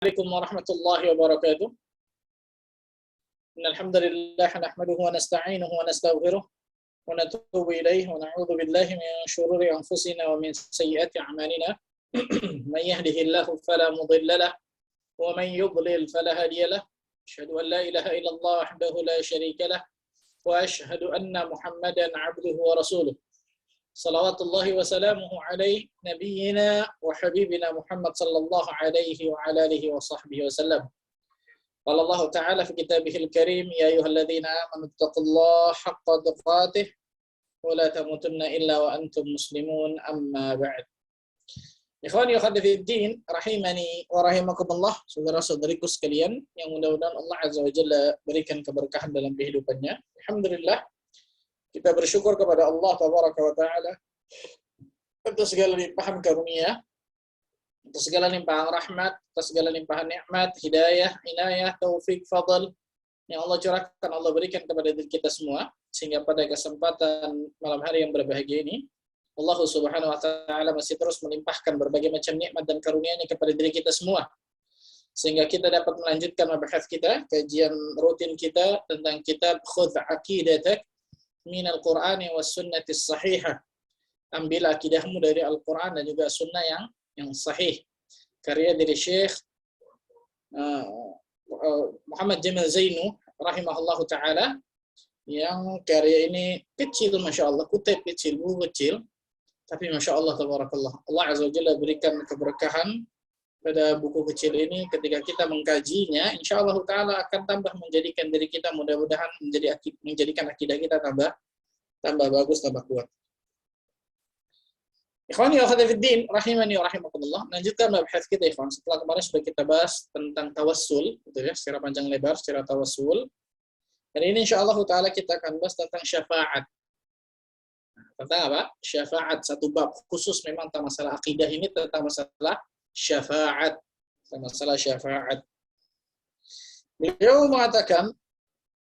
Assalamualaikum warahmatullahi wabarakatuh. Innal hamdalillah nahmaduhu wa nasta'inuhu wa nastaghfiruh wa natubu ilayhi wa na'udzu billahi min shururi anfusina wa min sayyiati a'malina. Man yahdihillahu fala mudilla lahu wa man yudlil fala hadiya lahu. Asyhadu an la ilaha illallah wahdahu la syarika lahu wa asyhadu anna Muhammadan 'abduhu wa rasuluh. Salawatullahi wa salamuhu alaihi nabiyyina wa habibina Muhammad sallallahu alaihi wa ala alihi wa sahbihi wa sallam. Qala Allah Ta'ala fi kitabihil karim, ya ayyuhalladzina amanu taqullaha haqqa tuqatih wa la tamutunna illa wa antum muslimun, amma ba'd. Ikhwani wa akhwati fid din, rahimani wa rahimakumullah, saudara-saudariku sekalian yang mudah-mudahan Allah Azza wa Jalla berikan keberkahan dalam kehidupannya. Alhamdulillah, kita bersyukur kepada Allah Tabaraka wa Ta'ala atas segala limpahan karunia, atas segala limpahan rahmat, atas segala limpahan nikmat, hidayah, inayah, taufik, fadl yang Allah curahkan, Allah berikan kepada diri kita semua, sehingga pada kesempatan malam hari yang berbahagia ini, Allah Subhanahu wa Ta'ala masih terus melimpahkan berbagai macam nikmat dan karunia-Nya kepada diri kita semua, sehingga kita dapat melanjutkan mabahas kita, kajian rutin kita tentang kitab Khudh Aqidatak minal Qur'ani was sunnati sahihah. Ambil akidahmu dari Al-Quran dan juga sunnah yang sahih. Karya dari Syekh Muhammad Jamil Zainu rahimahullahu ta'ala, yang karya ini kecil, Masya Allah, kutip kecil, buku kecil, tapi Masya Allah, tabarakallah, Allah Azza wa Jalla berikan keberkahan pada buku kecil ini. Ketika kita mengkajinya, insya Allah Ta'ala akan tambah menjadikan diri kita, mudah-mudahan menjadikan akidah kita tambah bagus, tambah kuat. Ikhwani wa akhwati fid din, rahimani wa rahimakumullah. Lanjutkan mabahas kita, ikhwan. Setelah kemarin sudah kita bahas tentang tawassul, gitu ya, secara panjang lebar, secara tawassul. Dan ini insya Allah Ta'ala kita akan bahas tentang syafaat. Tentang apa? Syafaat, satu bab khusus memang tentang masalah akidah ini, tentang masalah syafaat, masalah syafaat. Beliau mengatakan,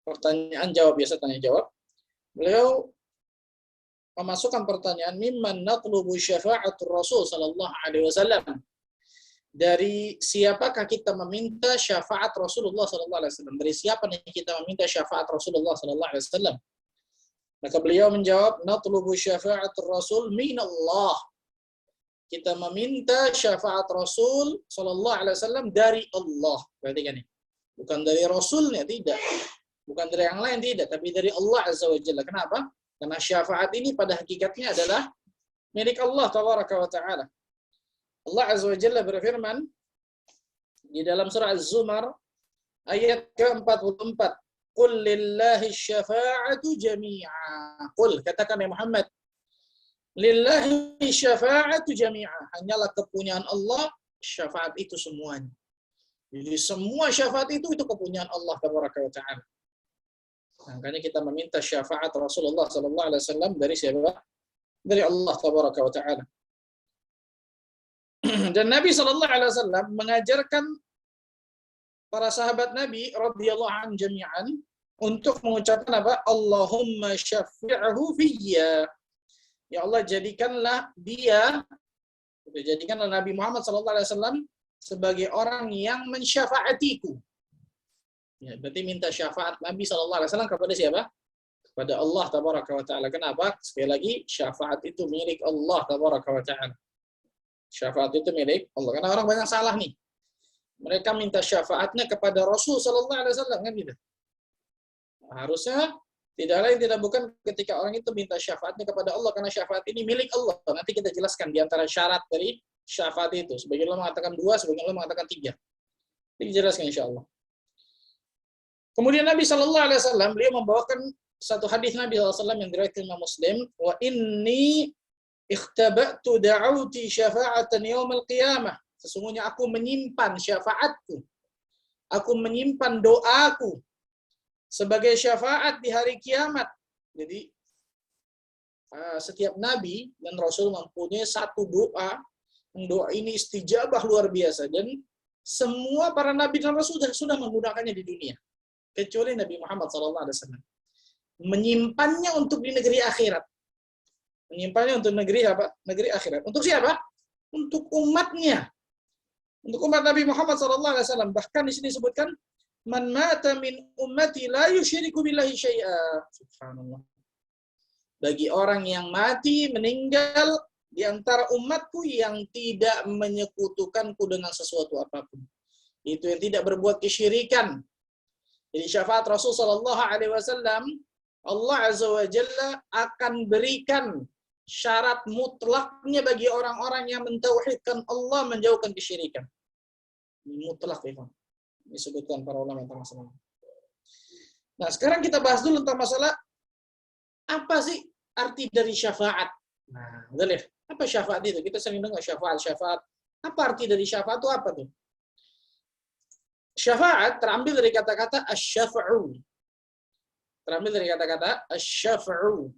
pertanyaan jawab, biasa tanya jawab. Beliau memasukkan pertanyaan, mimman natlubu syafa'atul Rasul sallallahu alaihi wasallam. Dari siapakah kita meminta syafaat Rasulullah sallallahu alaihi wasallam? Dari siapa nih kita meminta syafaat Rasulullah sallallahu alaihi wasallam? Maka beliau menjawab, natlubu syafa'atul Rasul minallah. Kita meminta syafaat Rasul sallallahu alaihi wasallam dari Allah. Perhatikan ini. Bukan dari Rasulnya, tidak. Bukan dari yang lain, tidak, tapi dari Allah Azza wa Jalla. Kenapa? Karena syafaat ini pada hakikatnya adalah milik Allah Tabaraka wa Ta'ala. Allah Azza wa Jalla berfirman di dalam surah Az-Zumar ayat ke-44, "Qul lillahi syafa'atu jami'a." Qul, katakan ya Muhammad, lillahi syafa'atu jami'a. Hanyalah kepunyaan Allah syafaat itu semuanya. Jadi semua syafaat itu kepunyaan Allah Tabaraka wa Ta'ala. Makanya kita meminta syafaat Rasulullah sallallahu alaihi wasallam dari siapa? Dari Allah Tabaraka wa Ta'ala. Dan Nabi sallallahu alaihi wasallam mengajarkan para sahabat Nabi radhiyallahu anhum jami'an untuk mengucapkan apa? Allahumma syafi'hu fiyya. Ya Allah, jadikanlah Nabi Muhammad SAW sebagai orang yang mensyafaatiku. Ya, berarti minta syafaat Nabi SAW kepada siapa? Kepada Allah Tabaraka wa Ta'ala. Kenapa? Sekali lagi, syafaat itu milik Allah Tabaraka wa Ta'ala. Syafaat itu milik Allah. Karena orang banyak salah nih. Mereka minta syafaatnya kepada Rasul SAW, kan gitu. Harusnya tidak lain tidak bukan ketika orang itu minta syafaatnya kepada Allah, karena syafaat ini milik Allah. Nanti kita jelaskan di antara syarat dari syafaat itu. Sebagian ulama mengatakan 2, sebagian ulama mengatakan 3. Ini dijelaskan insya Allah. Kemudian Nabi Shallallahu Alaihi Wasallam beliau membawakan satu hadis Nabi SAW yang diriwayatkan Imam Muslim. Wa inni ikhtaba'tu da'auti syafa'atan yaumil qiyamah. Sesungguhnya aku menyimpan syafaatku. Aku menyimpan doaku sebagai syafaat di hari kiamat. Jadi setiap nabi dan rasul mempunyai satu doa. Doa ini istijabah luar biasa, dan semua para nabi dan rasul sudah menggunakannya di dunia, kecuali Nabi Muhammad SAW. Menyimpannya untuk di negeri akhirat. Menyimpannya untuk negeri apa? Negeri akhirat. Untuk siapa? Untuk umatnya. Untuk umat Nabi Muhammad SAW. Bahkan di sini disebutkan, man mata min ummati la yusyriku billahi syai'a. Subhanallah. Bagi orang yang mati, meninggal di antara umatku yang tidak menyekutukanku dengan sesuatu apapun. Itu yang tidak berbuat kesyirikan. Jadi syafaat Rasul sallallahu alaihi wasallam, Allah azza wa jalla akan berikan syarat mutlaknya bagi orang-orang yang mentauhidkan Allah, menjauhkan kesyirikan. Mutlak, ya. Disebutkan para ulama tentang masalah. Nah, sekarang kita bahas dulu tentang masalah apa sih arti dari syafaat. Nah, udah lihat. Apa syafaat itu? Kita sering dengar syafaat. Apa arti dari syafaat itu apa tuh? Syafaat terambil dari kata-kata asy-syafa'u. Terambil dari kata-kata asy-syafa'u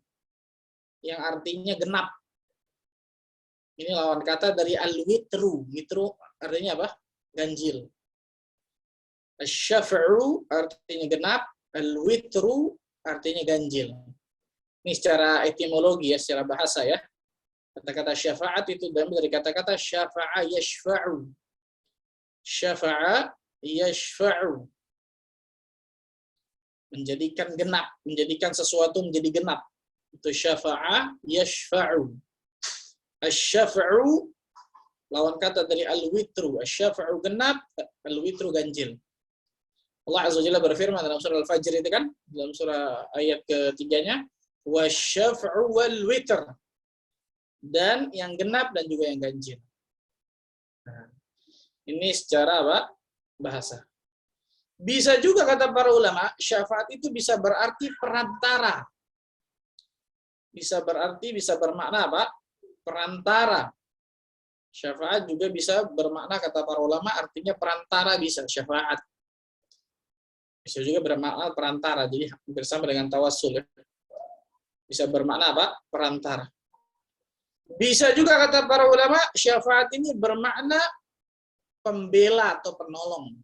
yang artinya genap. Ini lawan kata dari al-witru. Witru artinya apa? Ganjil. Asy-syafa'u artinya genap, al-witru artinya ganjil. Ini secara etimologi ya, secara bahasa ya. Kata-kata syafaat itu diambil dari kata-kata syafa'a yashfa'u. Syafa'a yashfa'u. Menjadikan genap, menjadikan sesuatu menjadi genap. Itu syafa'a yashfa'u. Asy-syafa'u lawan kata dari al-witru. Asy-syafa'u genap, al-witru ganjil. Allah Azza wa Jalla berfirman dalam surah Al-Fajr itu kan, dalam surah ayat ketiganya, wasyaf'u wal witr, dan yang genap dan juga yang ganjil. Nah, ini secara apa? Bahasa. Bisa juga kata para ulama, syafaat itu bisa berarti perantara. Bisa bermakna apa? Perantara. Syafaat juga bisa bermakna kata para ulama artinya perantara, bisa syafaat. Bisa juga bermakna perantara, jadi bersama dengan tawassul ya. Bisa bermakna apa? Perantara. Bisa juga kata para ulama, syafaat ini bermakna pembela atau penolong.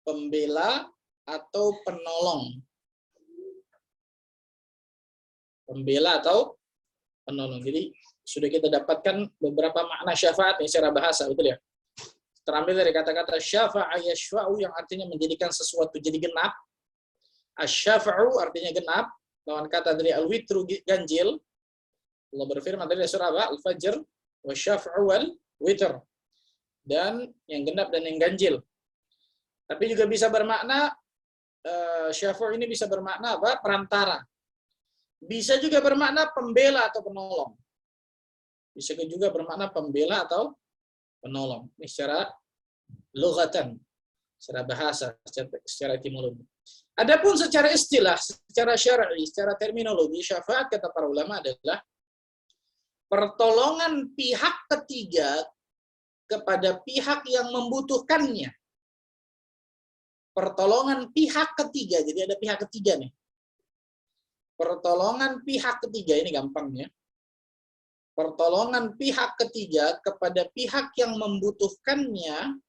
Pembela atau penolong. Pembela atau penolong. Jadi sudah kita dapatkan beberapa makna syafaat ini secara bahasa, betul ya? Terambil dari kata-kata syafa'a yashfa'u yang artinya menjadikan sesuatu jadi genap. Asy-syafa'u artinya genap. Lawan kata dari al-witru ganjil. Allah berfirman dari surah Al-Fajr, wasyaf'u wal witr. Dan yang genap dan yang ganjil. Tapi juga bisa bermakna syafa'u ini bisa bermakna apa? Perantara. Bisa juga bermakna pembela atau penolong. Bisa juga bermakna pembela atau penolong. Ini secara lughatan, secara bahasa, secara etimologi. Adapun secara istilah, secara syar'i, secara terminologi, syafaat kata para ulama adalah pertolongan pihak ketiga kepada pihak yang membutuhkannya. Pertolongan pihak ketiga, jadi ada pihak ketiga nih. Pertolongan pihak ketiga, ini gampangnya. Pertolongan pihak ketiga kepada pihak yang membutuhkannya.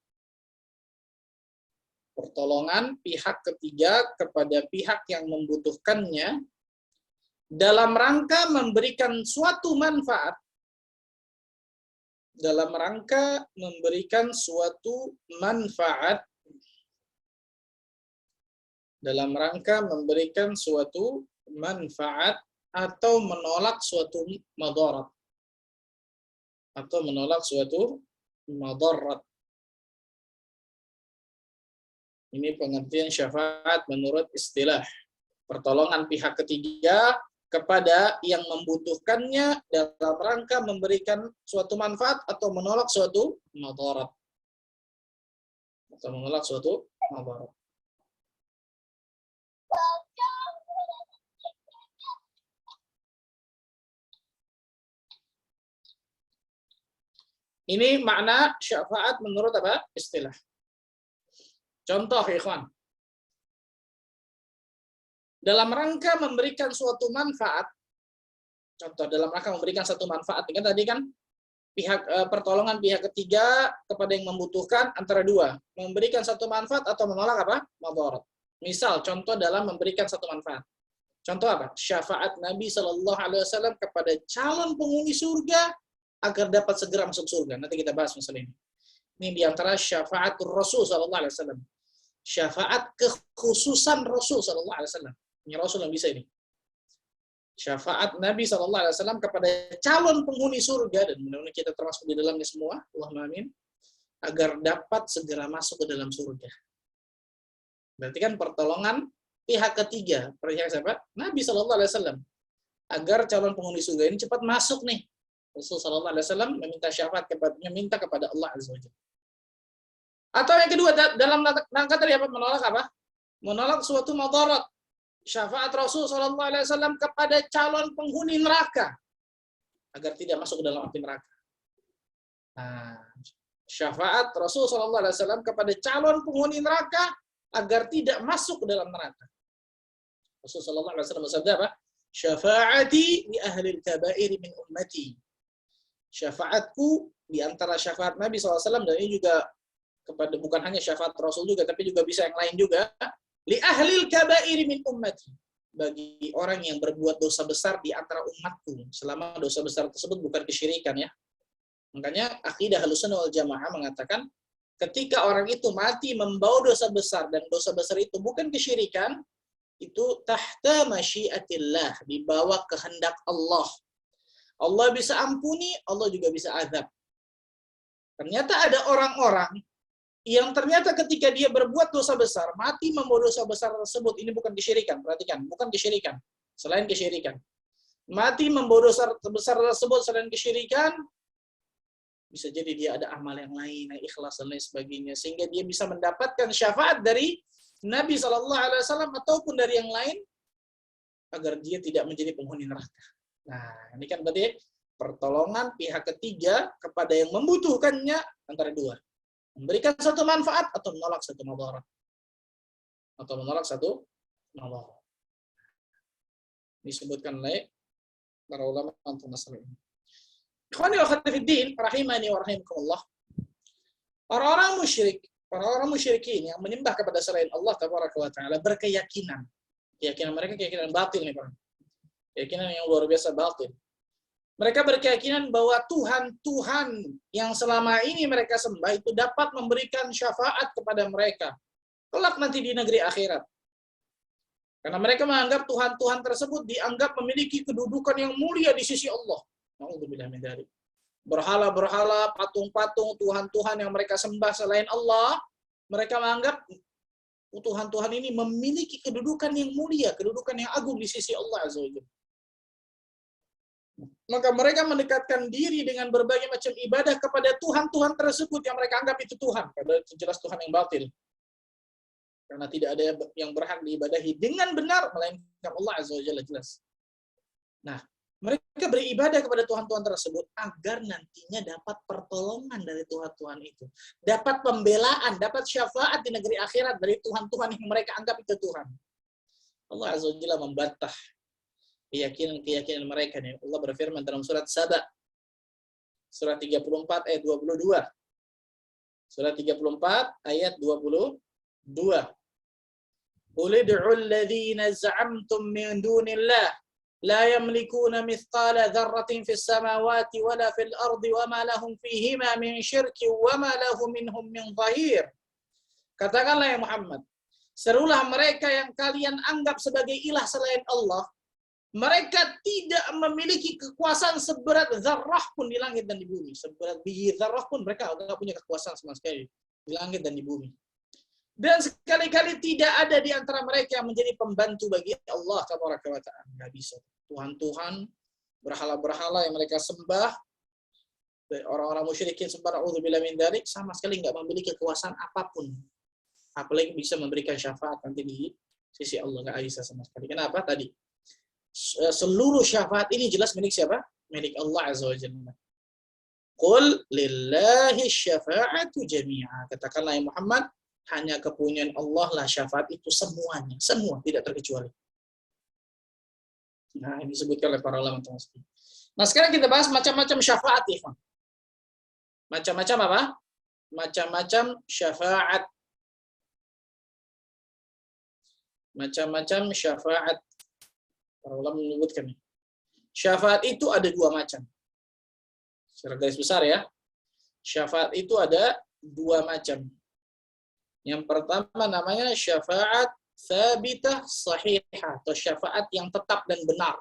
Pertolongan pihak ketiga kepada pihak yang membutuhkannya dalam rangka memberikan suatu manfaat. Dalam rangka memberikan suatu manfaat. Dalam rangka memberikan suatu manfaat atau menolak suatu madarat. Atau menolak suatu madarat. Ini pengertian syafaat menurut istilah. Pertolongan pihak ketiga kepada yang membutuhkannya dalam rangka memberikan suatu manfaat atau menolak suatu madarat. Atau menolak suatu madarat. Ini makna syafaat menurut apa? Istilah. Contoh, ikhwan. Dalam rangka memberikan suatu manfaat, contoh dalam rangka memberikan satu manfaat, kan tadi kan pertolongan pihak ketiga kepada yang membutuhkan antara dua, memberikan satu manfaat atau menolak apa? Madarat. Misal, contoh dalam memberikan satu manfaat. Contoh apa? Syafaat Nabi Shallallahu Alaihi Wasallam kepada calon penghuni surga agar dapat segera masuk surga. Nanti kita bahas masalah ini. Ini diantara syafaatul Rasul sallallahu alaihi wasallam. Syafaat kekhususan Rasul sallallahu alaihi wasallam. Ini Rasul yang bisa ini. Syafaat Nabi sallallahu alaihi wasallam kepada calon penghuni surga, dan mudah-mudahan kita termasuk di dalamnya semua, Allahumma amin, agar dapat segera masuk ke dalam surga. Berarti kan pertolongan pihak ketiga, pihak siapa? Nabi sallallahu alaihi wasallam. Agar calon penghuni surga ini cepat masuk nih. Rasul sallallahu alaihi wasallam meminta syafaat kepada Allah azza wajalla. Atau yang kedua, dalam rangka tadi apa? Menolak apa? Menolak suatu madarat. Syafaat Rasul sallallahu alaihi wasallam kepada calon penghuni neraka agar tidak masuk ke dalam api neraka. Nah, syafaat Rasul sallallahu alaihi wasallam kepada calon penghuni neraka agar tidak masuk ke dalam neraka. Rasul sallallahu alaihi wasallam bersabda apa? Syafaati li ahli al-kaba'ir min ummati. Syafaatku di antara syafaat Nabi SAW, dan ini juga kepada bukan hanya syafaat Rasul juga, tapi juga bisa yang lain juga, li ahli al-kaba'ir min ummati, bagi orang yang berbuat dosa besar di antara umatku, selama dosa besar tersebut bukan kesyirikan ya. Makanya akidah Ahlussunnah wal Jamaah mengatakan ketika orang itu mati membawa dosa besar dan dosa besar itu bukan kesyirikan, itu tahta masyiatillah, di bawah kehendak Allah. Allah bisa ampuni, Allah juga bisa azab. Ternyata ada orang-orang yang ternyata ketika dia berbuat dosa besar, mati membawa dosa besar tersebut, ini bukan kesyirikan, perhatikan, bukan kesyirikan, selain kesyirikan. Mati membawa dosa besar tersebut selain kesyirikan, bisa jadi dia ada amal yang lain, yang ikhlas dan lain sebagainya, sehingga dia bisa mendapatkan syafaat dari Nabi SAW ataupun dari yang lain agar dia tidak menjadi penghuni neraka. Nah, ini kan berarti pertolongan pihak ketiga kepada yang membutuhkannya antara dua. Memberikan satu manfaat atau menolak satu madarat. Atau menolak satu madarat. Disebutkan oleh para ulama tentang masalah ini. Ikhwani wa akhwati fid din, rahimani wa rahimakumullah. Orang-orang musyrikin yang menyembah kepada selain Allah tabaraka wa taala berkeyakinan. Keyakinan mereka keyakinan batil nih, Pak. Keyakinan yang luar biasa batil. Mereka berkeyakinan bahwa Tuhan yang selama ini mereka sembah itu dapat memberikan syafaat kepada mereka kelak nanti di negeri akhirat. Karena mereka menganggap Tuhan-Tuhan tersebut dianggap memiliki kedudukan yang mulia di sisi Allah. Na'udzubillah min dzalik. Berhala-berhala, patung-patung, Tuhan-Tuhan yang mereka sembah selain Allah, mereka menganggap Tuhan-Tuhan ini memiliki kedudukan yang mulia, kedudukan yang agung di sisi Allah Azza wa Jalla. Maka mereka mendekatkan diri dengan berbagai macam ibadah kepada Tuhan-Tuhan tersebut yang mereka anggap itu Tuhan. Padahal itu jelas Tuhan yang batil. Karena tidak ada yang berhak diibadahi dengan benar, melainkan Allah Azza wa Jalla, jelas. Nah, mereka beribadah kepada Tuhan-Tuhan tersebut agar nantinya dapat pertolongan dari Tuhan-Tuhan itu. Dapat pembelaan, dapat syafaat di negeri akhirat dari Tuhan-Tuhan yang mereka anggap itu Tuhan. Allah Azza wa Jalla membantah keyakinan mereka. Allah berfirman dalam surat Saba, surat 34 ayat 22. Surat 34 ayat 22. Qul ud'u alladhina za'amtum min dunillah la yamlikuna mithqala dzarratin fis samawati wala fil ardi wama lahum fihima min syirki wama lahum minhum min dhahir. Katakanlah ya Muhammad, serulah mereka yang kalian anggap sebagai ilah selain Allah. Mereka tidak memiliki kekuasaan seberat zarrah pun di langit dan di bumi. Seberat biji zarrah pun mereka tidak punya kekuasaan sama sekali di langit dan di bumi. Dan sekali-kali tidak ada di antara mereka yang menjadi pembantu bagi Allah tabaraka wa ta'ala. Nggak bisa. Tuhan-Tuhan, berhala-berhala yang mereka sembah, orang-orang musyrikin sembah na'udzubillah min dzalik, sama sekali nggak memiliki kekuasaan apapun. Apalagi bisa memberikan syafaat nanti di sisi Allah. Nggak bisa sama sekali. Kenapa? Tadi seluruh syafaat ini jelas milik siapa? Milik Allah Azza wa Jalla. Qul lillahi syafa'atu jami'a. Katakanlah ya Muhammad, hanya kepunyaan Allah lah syafaat itu semuanya, semua tidak terkecuali. Nah, ini disebutkan oleh para ulama tersebut. Nah, sekarang kita bahas macam-macam syafaat, ya. Macam-macam apa? Macam-macam syafaat. Macam-macam syafaat. Para ulama menyebutkan. Syafaat itu ada dua macam. Secara garis besar ya. Syafaat itu ada dua macam. Yang pertama namanya syafaat tsabitah sahihah, atau syafaat yang tetap dan benar.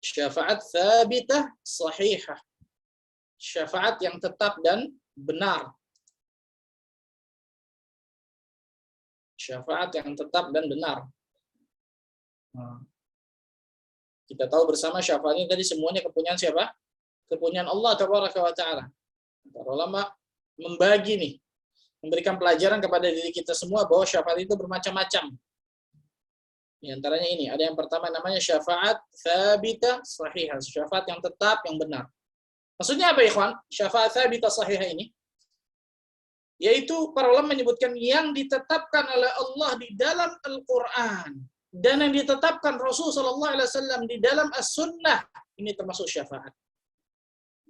Syafaat tsabitah sahihah. Syafaat yang tetap dan benar. Syafaat yang tetap dan benar. Kita tahu bersama syafaat ini tadi semuanya kepunyaan siapa? Kepunyaan Allah Tabaraka wa Ta'ala. Para ulama membagi nih, memberikan pelajaran kepada diri kita semua bahwa syafaat itu bermacam-macam. Di antaranya ini, ada yang pertama namanya syafaat tsabitah sahihah, syafaat yang tetap, yang benar. Maksudnya apa, ikhwan? Syafaat tsabitah sahihah ini yaitu para ulama menyebutkan yang ditetapkan oleh Allah di dalam Al-Qur'an dan yang ditetapkan Rasul sallallahu alaihi wasallam di dalam As-Sunnah, ini termasuk syafaat.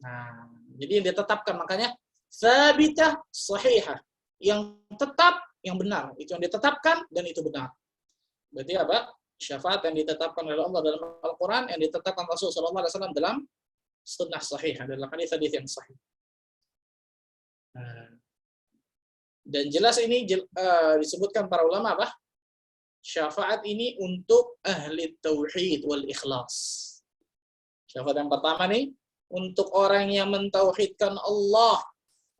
Nah, jadi yang ditetapkan, makanya tsabitah sahihah, yang tetap, yang benar, itu yang ditetapkan dan itu benar. Berarti apa? Syafaat yang ditetapkan oleh Allah dalam Al-Qur'an, yang ditetapkan Rasul sallallahu alaihi wasallam dalam sunnah sahihah, dalam hadis-hadis yang sahih. Dan jelas ini disebutkan para ulama apa? Syafaat ini untuk ahli tauhid wal ikhlas. Syafaat yang pertama nih untuk orang yang mentauhidkan Allah,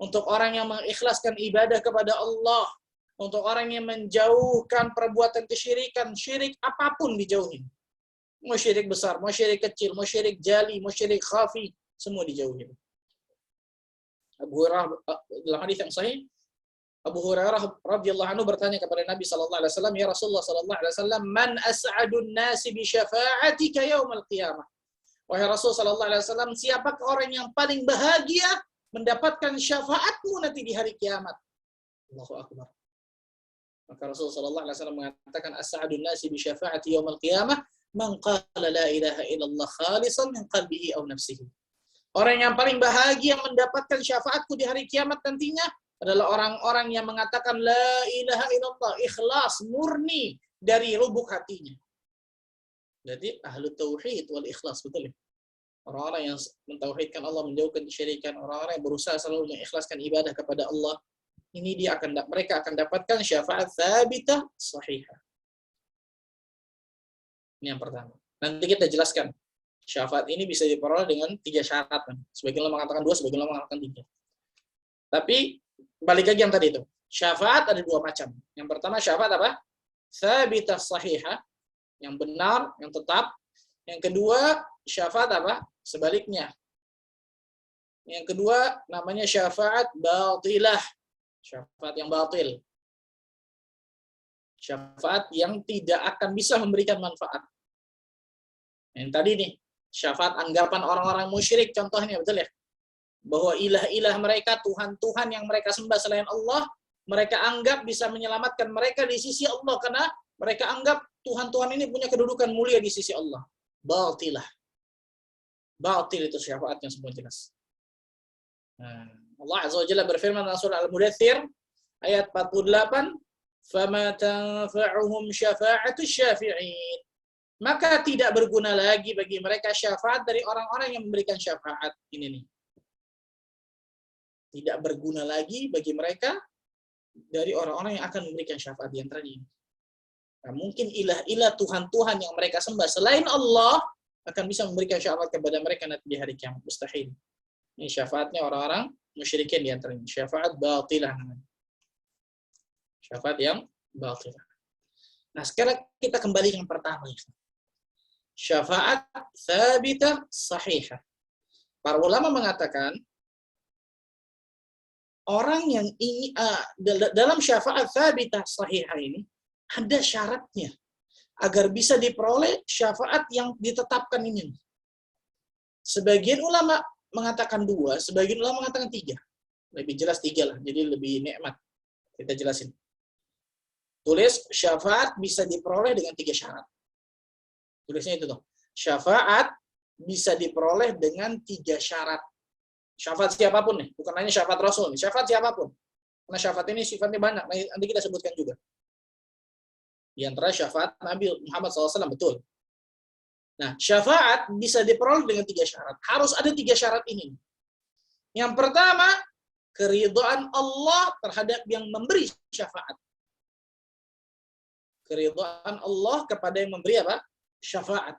untuk orang yang mengikhlaskan ibadah kepada Allah, untuk orang yang menjauhkan perbuatan kesyirikan, syirik apapun dijauhin. Mau syirik besar, mau syirik kecil, mau syirik jali, mau syirik khafi, semua dijauhin. Abu Hurairah dalam hadis yang sahih, Abu Hurairah radhiyallahu anhu bertanya kepada Nabi sallallahu alaihi wasallam, "Ya Rasulullah sallallahu alaihi wasallam, man as'adun nasi bi syafa'atika yaumil qiyamah?" Wahai Rasul sallallahu alaihi wasallam, siapakah orang yang paling bahagia mendapatkan syafaatmu nanti di hari kiamat? Allahu akbar. Maka Rasul sallallahu alaihi wasallam mengatakan, "As'adun nasi bi syafa'ati yaumil qiyamah man qala la ilaha illallah khalisan min qalbihi aw nafsihi." Orang yang paling bahagia mendapatkan syafaatku di hari kiamat nantinya adalah orang-orang yang mengatakan la ilaha illallah, ikhlas, murni dari lubuk hatinya. Jadi ahlu tauhid wal ikhlas, betul ya? Orang-orang yang mentauhidkan Allah, menjauhkan kesyirikan, orang-orang yang berusaha selalu mengikhlaskan ibadah kepada Allah, ini mereka akan dapatkan syafaat tsabitah sahihah. Ini yang pertama. Nanti kita jelaskan. Syafaat ini bisa diperoleh dengan 3 syarat. Sebagian ulama mengatakan 2, sebagian ulama mengatakan 3. Tapi balik lagi yang tadi itu. Syafaat ada 2 macam. Yang pertama syafaat apa? Tsabitah sahihah, yang benar, yang tetap. Yang kedua syafaat apa? Sebaliknya. Yang kedua namanya syafaat batilah. Syafaat yang batil. Syafaat yang tidak akan bisa memberikan manfaat. Yang tadi nih, syafaat anggapan orang-orang musyrik contohnya, betul ya? Bahwa ilah-ilah mereka, Tuhan-Tuhan yang mereka sembah selain Allah, mereka anggap bisa menyelamatkan mereka di sisi Allah, karena mereka anggap Tuhan-Tuhan ini punya kedudukan mulia di sisi Allah. Batilah. Batil itu syafaatnya semua jelas. Allah Azza wa Jalla berfirman dalam surah Al-Mudaththir ayat 48, "Fama tanfa'uhum syafa'atus syafi'in." Maka tidak berguna lagi bagi mereka syafaat dari orang-orang yang memberikan syafaat. Ini nih. Tidak berguna lagi bagi mereka dari orang-orang yang akan memberikan syafaat di antara ini. Nah, mungkin ilah-ilah Tuhan-Tuhan yang mereka sembah selain Allah akan bisa memberikan syafaat kepada mereka nanti di hari kiamat. Mustahil. Ini syafaatnya orang-orang musyrikin di antara ini. Syafaat batilah namanya. Syafaat yang batilah. Nah, sekarang kita kembali yang pertama. Syafaat tsabitah sahihah. Para ulama mengatakan orang yang ingin dalam syafaat tsabitah sahihah ini ada syaratnya agar bisa diperoleh syafaat yang ditetapkan ini. Sebagian ulama mengatakan 2, sebagian ulama mengatakan 3. Lebih jelas 3 lah, jadi lebih nikmat. Kita jelasin. Tulis syafaat bisa diperoleh dengan 3 syarat. Tulisnya itu tuh. Syafaat bisa diperoleh dengan 3 syarat. Syafaat siapapun nih, bukan hanya syafaat Rasul nih, syafaat siapapun. Karena syafaat ini sifatnya banyak, nanti kita sebutkan juga. Di antara syafaat Nabi Muhammad SAW, betul. Nah, syafaat bisa diperoleh dengan 3 syarat. Harus ada 3 syarat ini. Yang pertama, Keridhaan Allah terhadap yang memberi syafaat. Keridhaan Allah kepada yang memberi apa? Syafaat.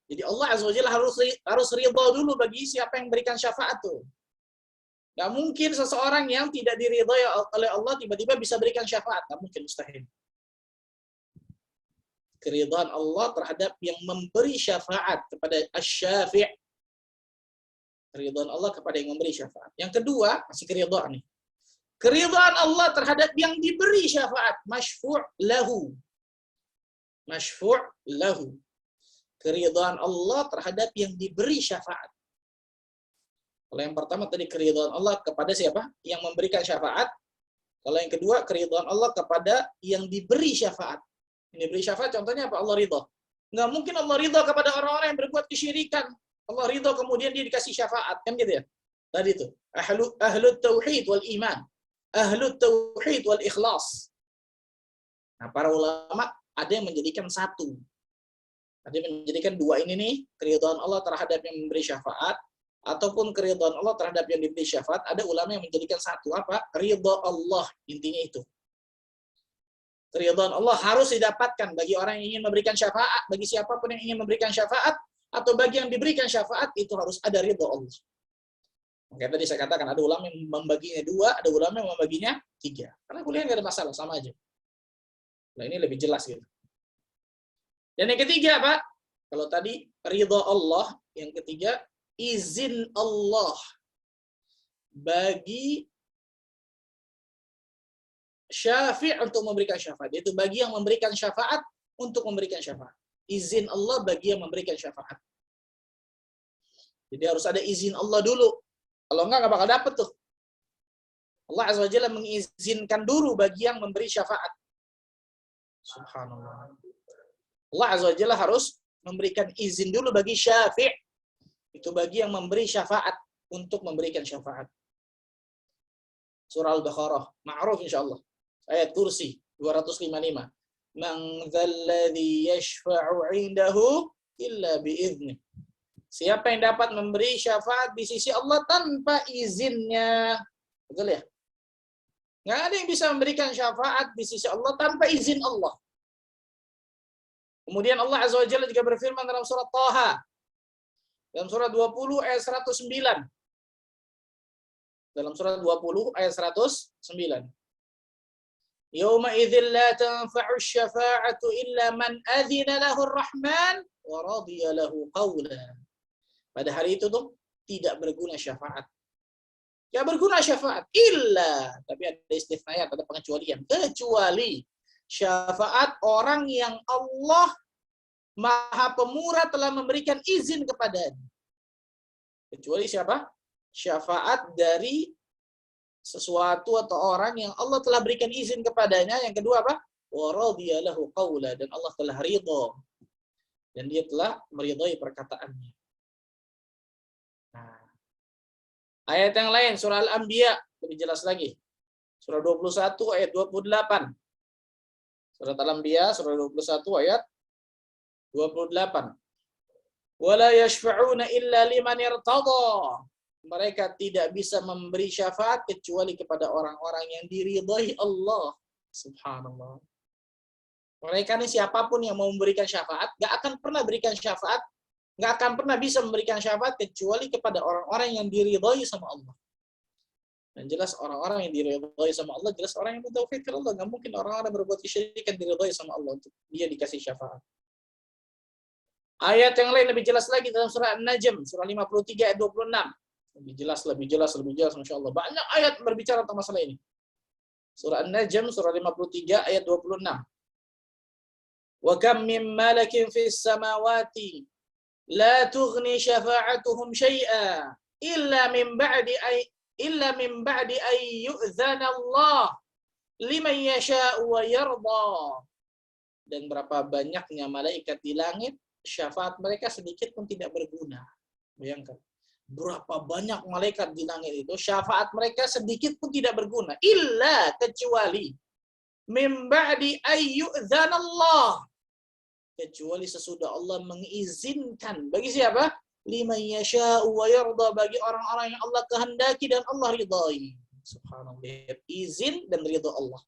Jadi Allah Azza wa Jalla harus ridha dulu bagi siapa yang memberikan syafaat tuh. Nggak mungkin seseorang yang tidak diridhai oleh Allah tiba-tiba bisa berikan syafaat. Nggak mungkin, mustahil. Keridhaan Allah terhadap yang memberi syafaat kepada asy-syafi'. Keridhaan Allah kepada yang memberi syafaat. Yang kedua, masih keridhaan nih. Keridhaan Allah terhadap yang diberi syafaat. Masyfu' lahu. Masyfu' lahu. Keridhaan Allah terhadap yang diberi syafaat. Kalau yang pertama tadi keridhaan Allah kepada siapa? Yang memberikan syafaat. Kalau yang kedua, keridhaan Allah kepada yang diberi syafaat. Yang diberi syafaat contohnya apa? Allah ridha. Nggak mungkin Allah ridha kepada orang-orang yang berbuat kesyirikan. Allah ridha kemudian dia dikasih syafaat. Kan gitu ya? Tadi itu. Ahlu tauhid wal iman. Ahlu tauhid wal ikhlas. Nah, para ulama ada yang menjadikan satu. Ada yang menjadikan dua ini nih. Keridhaan Allah terhadap yang memberi syafaat. Ataupun keridhaan Allah terhadap yang diberi syafaat, ada ulama yang menjadikan satu apa? Ridha Allah, intinya itu. Keridhaan Allah harus didapatkan bagi orang yang ingin memberikan syafaat, bagi siapapun yang ingin memberikan syafaat, atau bagi yang diberikan syafaat, itu harus ada ridha Allah. Makanya tadi saya katakan, ada ulama yang membaginya dua, ada ulama yang membaginya tiga. Karena kuliah nggak ada masalah, sama aja. Nah ini lebih jelas gitu. Dan yang ketiga apa? Kalau tadi ridha Allah, yang ketiga izin Allah bagi syafi' untuk memberikan syafaat. Itu bagi yang memberikan syafaat untuk memberikan syafaat. Izin Allah bagi yang memberikan syafaat. Jadi harus ada izin Allah dulu. Kalau nggak bakal dapet tuh. Allah Azza wa Jalla mengizinkan dulu bagi yang memberi syafaat. Subhanallah. Allah Azza wa Jalla harus memberikan izin dulu bagi syafi'. Itu bagi yang memberi syafaat untuk memberikan syafaat. Surah Al-Baqarah, ma'ruf insyaallah. Ayat kursi 255. Man dzalladzi yashfa'u 'indahu illa bi'idznih. Siapa yang dapat memberi syafaat di sisi Allah tanpa izinnya? Betul ya? Nggak ada yang bisa memberikan syafaat di sisi Allah tanpa izin Allah. Kemudian Allah Azza wa Jalla juga berfirman dalam surat Thaha. Dalam surat 20 ayat 109. Dalam surat 20 ayat 109. Yauma idzil la tanfa'u syafa'atu illa man adzina lahu ar-rahman wa radiya lahu qawla. Pada hari itu tuh tidak berguna syafaat. Ya berguna syafaat illa, tapi ada istisna, ada pengecualian. Kecuali syafaat orang yang Allah Maha Pemurah telah memberikan izin kepadanya. Kecuali siapa? Syafaat dari sesuatu atau orang yang Allah telah berikan izin kepadanya. Yang kedua apa? Wa radiya lahu qawla, dan Allah telah ridha. Dan dia telah meridhai perkataannya. Nah, ayat yang lain surah Al-Anbiya lebih jelas lagi. Surah 21 ayat 28. Surah Al-Anbiya surah 21 ayat 28. Wala yashfa'una illa liman irtada. Mereka tidak bisa memberi syafaat kecuali kepada orang-orang yang diridhai Allah. Subhanallah. Mereka ini siapapun yang mau memberikan syafaat, gak akan pernah berikan syafaat, gak akan pernah bisa memberikan syafaat kecuali kepada orang-orang yang diridhai sama Allah. Dan jelas orang-orang yang diridhai sama Allah, jelas orang yang bertauhid kepada Allah. Gak mungkin orang-orang berbuat kesyirikan diridhai sama Allah untuk dia dikasih syafaat. Ayat yang lain lebih jelas lagi dalam surah An-Najm, surah 53 ayat 26. Lebih jelas, Masya Allah. Banyak ayat berbicara tentang masalah ini. Surah An-Najm, surah 53 ayat 26. Wa kam min malakin fis samawati la tughni syafa'atuhum syai'a illa min ba'di ay yu'dzana Allah liman yasha'u wa yarda. Dan berapa banyaknya malaikat di langit, syafaat mereka sedikit pun tidak berguna. Bayangkan. Berapa banyak malaikat di langit itu, syafaat mereka sedikit pun tidak berguna. Illa, kecuali. Min ba'di ayyu'dzanallah. Kecuali sesudah Allah mengizinkan. Bagi siapa? liman yasha'u wa yarda, bagi orang-orang yang Allah kehendaki dan Allah ridai. Subhanallah. Izin dan ridha Allah.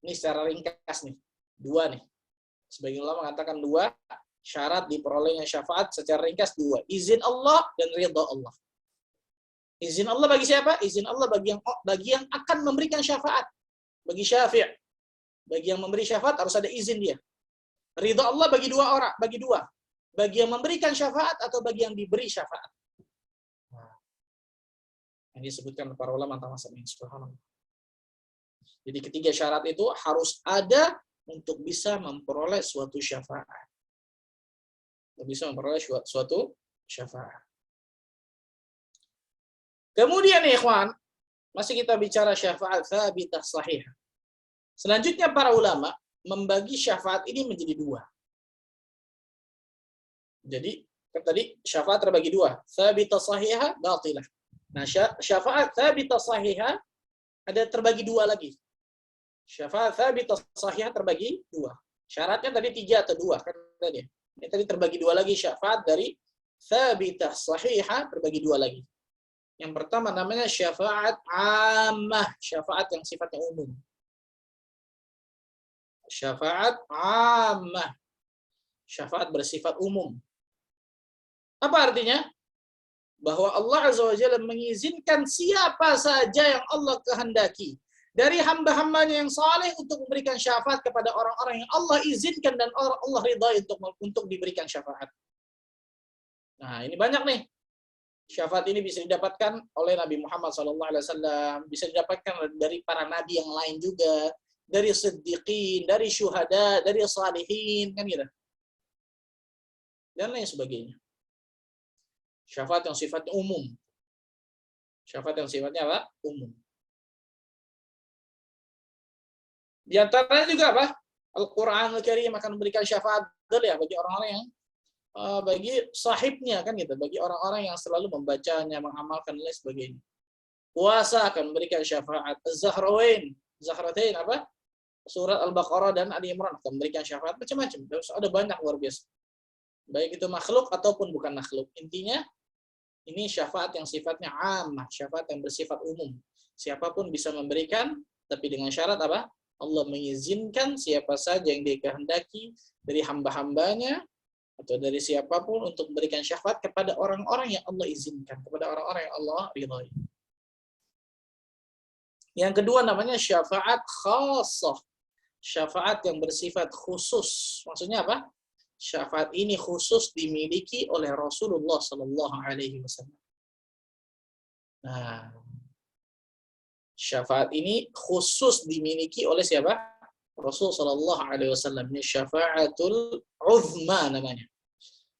Ini secara ringkas nih. Dua nih. Sebagian ulama mengatakan dua syarat diperolehnya syafaat secara ringkas dua. Izin Allah dan ridha Allah. Izin Allah bagi siapa? Izin Allah bagi yang akan memberikan syafaat. Bagi syafi'. Bagi yang memberi syafaat harus ada izin dia. Ridha Allah bagi dua orang, bagi dua. Bagi yang memberikan syafaat atau bagi yang diberi syafaat. Yang disebutkan para ulama tentang masalah ini. Subhanallah. Jadi ketiga syarat itu harus ada untuk bisa memperoleh suatu syafaat. Untuk bisa memperoleh suatu syafaat. Kemudian ya ikhwan, masih kita bicara syafaat tsabitah sahih. Selanjutnya para ulama membagi syafaat ini menjadi dua. Jadi tadi syafaat terbagi dua, tsabitah sahihah, batilah. Nah, syafaat tsabitah sahihah ada terbagi dua lagi. Syafaat tsabitah sahihah terbagi dua. Syaratnya tadi 3 atau 2 kan tadi. Ini tadi terbagi dua lagi, syafaat dari tsabitah sahihah terbagi dua lagi. Yang pertama namanya syafaat ammah, syafaat yang sifatnya umum. Syafaat ammah, syafaat bersifat umum. Apa artinya? Bahwa Allah Azza wa Jalla mengizinkan siapa saja yang Allah kehendaki dari hamba-hambanya yang saleh untuk memberikan syafaat kepada orang-orang yang Allah izinkan dan Allah ridha untuk diberikan syafaat. Nah, ini banyak nih. Syafaat ini bisa didapatkan oleh Nabi Muhammad SAW, bisa didapatkan dari para nabi yang lain juga, dari siddiqin, dari syuhada, dari salihin, kan gitu. Dan lain sebagainya. Syafaat yang sifatnya umum. Syafaat yang sifatnya apa? Umum. Di antaranya juga apa? Al-Quranul Karim akan memberikan syafaat ya bagi orang-orang yang bagi sahibnya kan gitu, bagi orang-orang yang selalu membacanya, mengamalkan dan lain sebagainya. Puasa akan memberikan syafaat. Zahratain apa? Surat Al-Baqarah dan Ali Imran akan memberikan syafaat macam-macam. Ada banyak luar biasa. Baik itu makhluk ataupun bukan makhluk. Intinya ini syafaat yang sifatnya ammah, syafaat yang bersifat umum. Siapapun bisa memberikan, tapi dengan syarat apa? Allah mengizinkan siapa saja yang dikehendaki dari hamba-hambanya atau dari siapapun untuk memberikan syafaat kepada orang-orang yang Allah izinkan, kepada orang-orang yang Allah ridhai. Yang kedua namanya syafaat khassah. Syafaat yang bersifat khusus. Maksudnya apa? Syafaat ini khusus dimiliki oleh Rasulullah sallallahu alaihi wasallam. Nah, syafaat ini khusus dimiliki oleh siapa? Rasul sallallahu alaihi wasallam. Ini syafaatul uzma namanya.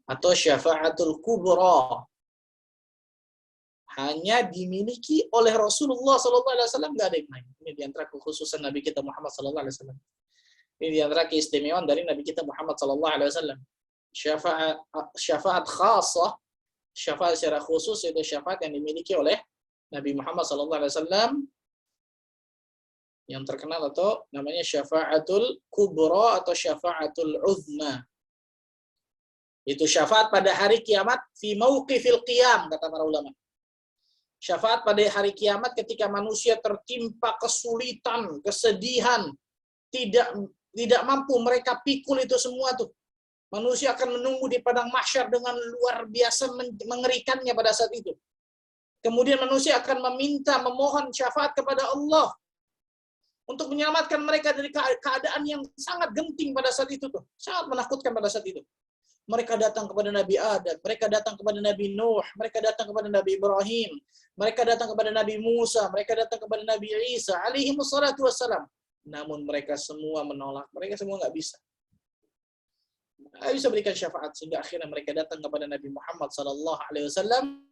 Atau syafaatul kubra. Hanya dimiliki oleh Rasulullah sallallahu alaihi wasallam, enggak ada yang lain. Ini di antara kekhususan Nabi kita Muhammad sallallahu alaihi wasallam. Ini di antara keistimewaan dari Nabi kita Muhammad sallallahu alaihi wasallam. Syafaat khassah, syafaat secara khusus itu syafaat yang dimiliki oleh Nabi Muhammad sallallahu alaihi wasallam yang terkenal atau namanya syafaatul kubra atau syafaatul uzma. Itu syafaat pada hari kiamat fi mauqifil qiyam kata para ulama. Syafaat pada hari kiamat ketika manusia tertimpa kesulitan, kesedihan, tidak mampu mereka pikul itu semua tuh. Manusia akan menunggu di padang mahsyar dengan luar biasa mengerikannya pada saat itu. Kemudian manusia akan memohon syafaat kepada Allah untuk menyelamatkan mereka dari keadaan yang sangat genting pada saat itu tuh, sangat menakutkan pada saat itu. Mereka datang kepada Nabi Adam, mereka datang kepada Nabi Nuh, mereka datang kepada Nabi Ibrahim, mereka datang kepada Nabi Musa, mereka datang kepada Nabi Isa, alaihi wassalatu wassalam. Namun mereka semua menolak, mereka semua nggak bisa. Nggak bisa berikan syafaat, sehingga akhirnya mereka datang kepada Nabi Muhammad sallallahu alaihi wasallam.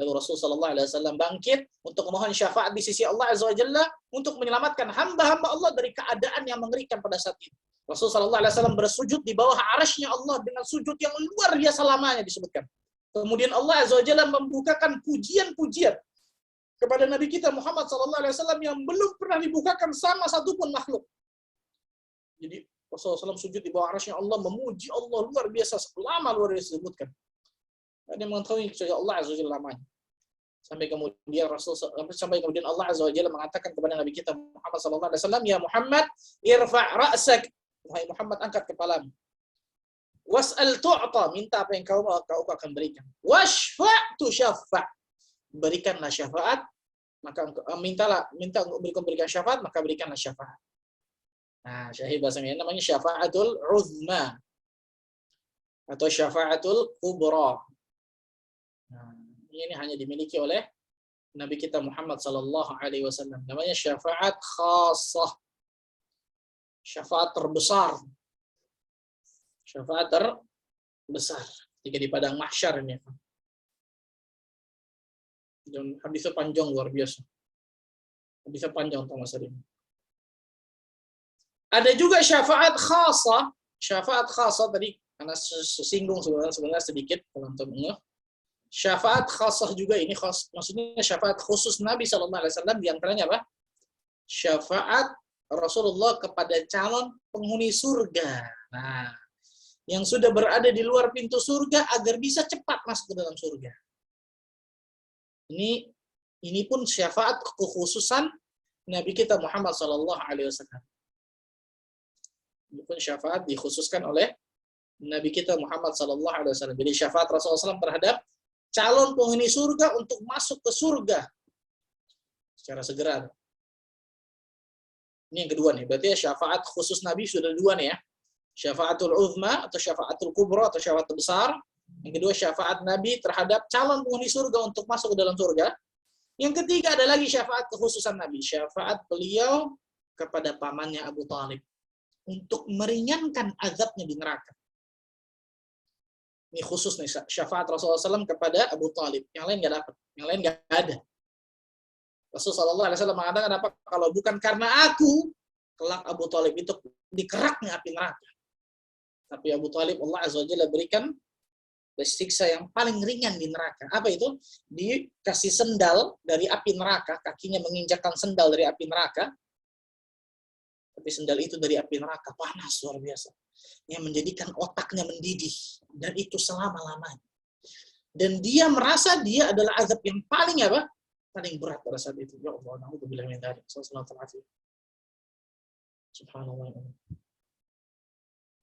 Lalu Rasul sallallahu alaihi wasallam bangkit untuk memohon syafaat di sisi Allah azza wajalla untuk menyelamatkan hamba-hamba Allah dari keadaan yang mengerikan pada saat itu. Rasul sallallahu alaihi wasallam bersujud di bawah arasy-Nya Allah dengan sujud yang luar biasa lamanya disebutkan. Kemudian Allah azza wajalla membukakan pujian-pujian kepada Nabi kita Muhammad sallallahu alaihi wasallam yang belum pernah dibukakan sama satupun makhluk. Jadi Rasulullah SAW sujud di bawah arasy Allah, memuji Allah luar biasa, lama luar biasa disebutkan. Ada yang mengetahui kecuali Allah Azza wa Jalla lamanya. Sampai kemudian Allah Azza wa Jalla mengatakan kepada Nabi kita Muhammad sallallahu alaihi wasallam, "Ya Muhammad, irfa' ra'sak." Wahai Muhammad, angkat kepalamu. Was'al tu'ta, minta apa yang kau akan berikan. Washfa' tusyaffa'. Berikanlah syafaat, maka minta untuk berikan syafaat, maka berikanlah syafaat. Nah, syahid bahasanya namanya syafaatul uzma atau syafaatul kubra. Nah, ini hanya dimiliki oleh Nabi kita Muhammad sallallahu alaihi wasallam. Namanya syafaat khassah. Syafaat terbesar. Syafaat terbesar ketika di padang mahsyar ini. Dan hadisnya panjang luar biasa. Hadisnya panjang untuk masalah ini. Ada juga syafaat khassah. Syafaat khassah tadi karena singgung sebenarnya sedikit kalau untuk mengenal. Syafaat khassah juga ini maksudnya syafaat khusus Nabi sallallahu alaihi wasallam, di antaranya apa? Syafaat Rasulullah kepada calon penghuni surga. Nah, yang sudah berada di luar pintu surga agar bisa cepat masuk ke dalam surga. Ini pun syafaat kekhususan Nabi kita Muhammad sallallahu alaihi wasallam. Ini pun syafaat dikhususkan oleh Nabi kita Muhammad sallallahu alaihi wasallam. Jadi syafaat Rasulullah SAW terhadap calon penghuni surga untuk masuk ke surga secara segera. Ini yang kedua nih. Berarti syafaat khusus Nabi sudah dua nih ya. Syafaatul uzma atau syafaatul kubra atau syafaat besar. Yang kedua syafaat Nabi terhadap calon penghuni surga untuk masuk ke dalam surga. Yang ketiga ada lagi syafaat kekhususan Nabi. Syafaat beliau kepada pamannya Abu Thalib untuk meringankan azabnya di neraka. Ini khusus nih syafaat Rasulullah SAW kepada Abu Thalib. Yang lain nggak dapat, yang lain nggak ada. Rasulullah SAW mengatakan apa? Kalau bukan karena aku, kelak Abu Thalib itu dikeraknya api neraka. Tapi Abu Thalib Allah Azza wa Jalla berikan siksa yang paling ringan di neraka. Apa itu? Dikasih sendal dari api neraka, kakinya menginjakkan sendal dari api neraka. Tapi sendal itu dari api neraka, panas luar biasa. Yang menjadikan otaknya mendidih. Dan itu selama-lamanya. Dan dia merasa dia adalah azab yang paling apa? Paling berat pada saat itu. Ya Allah, na'udzubillah min dzalik. Subhanallah.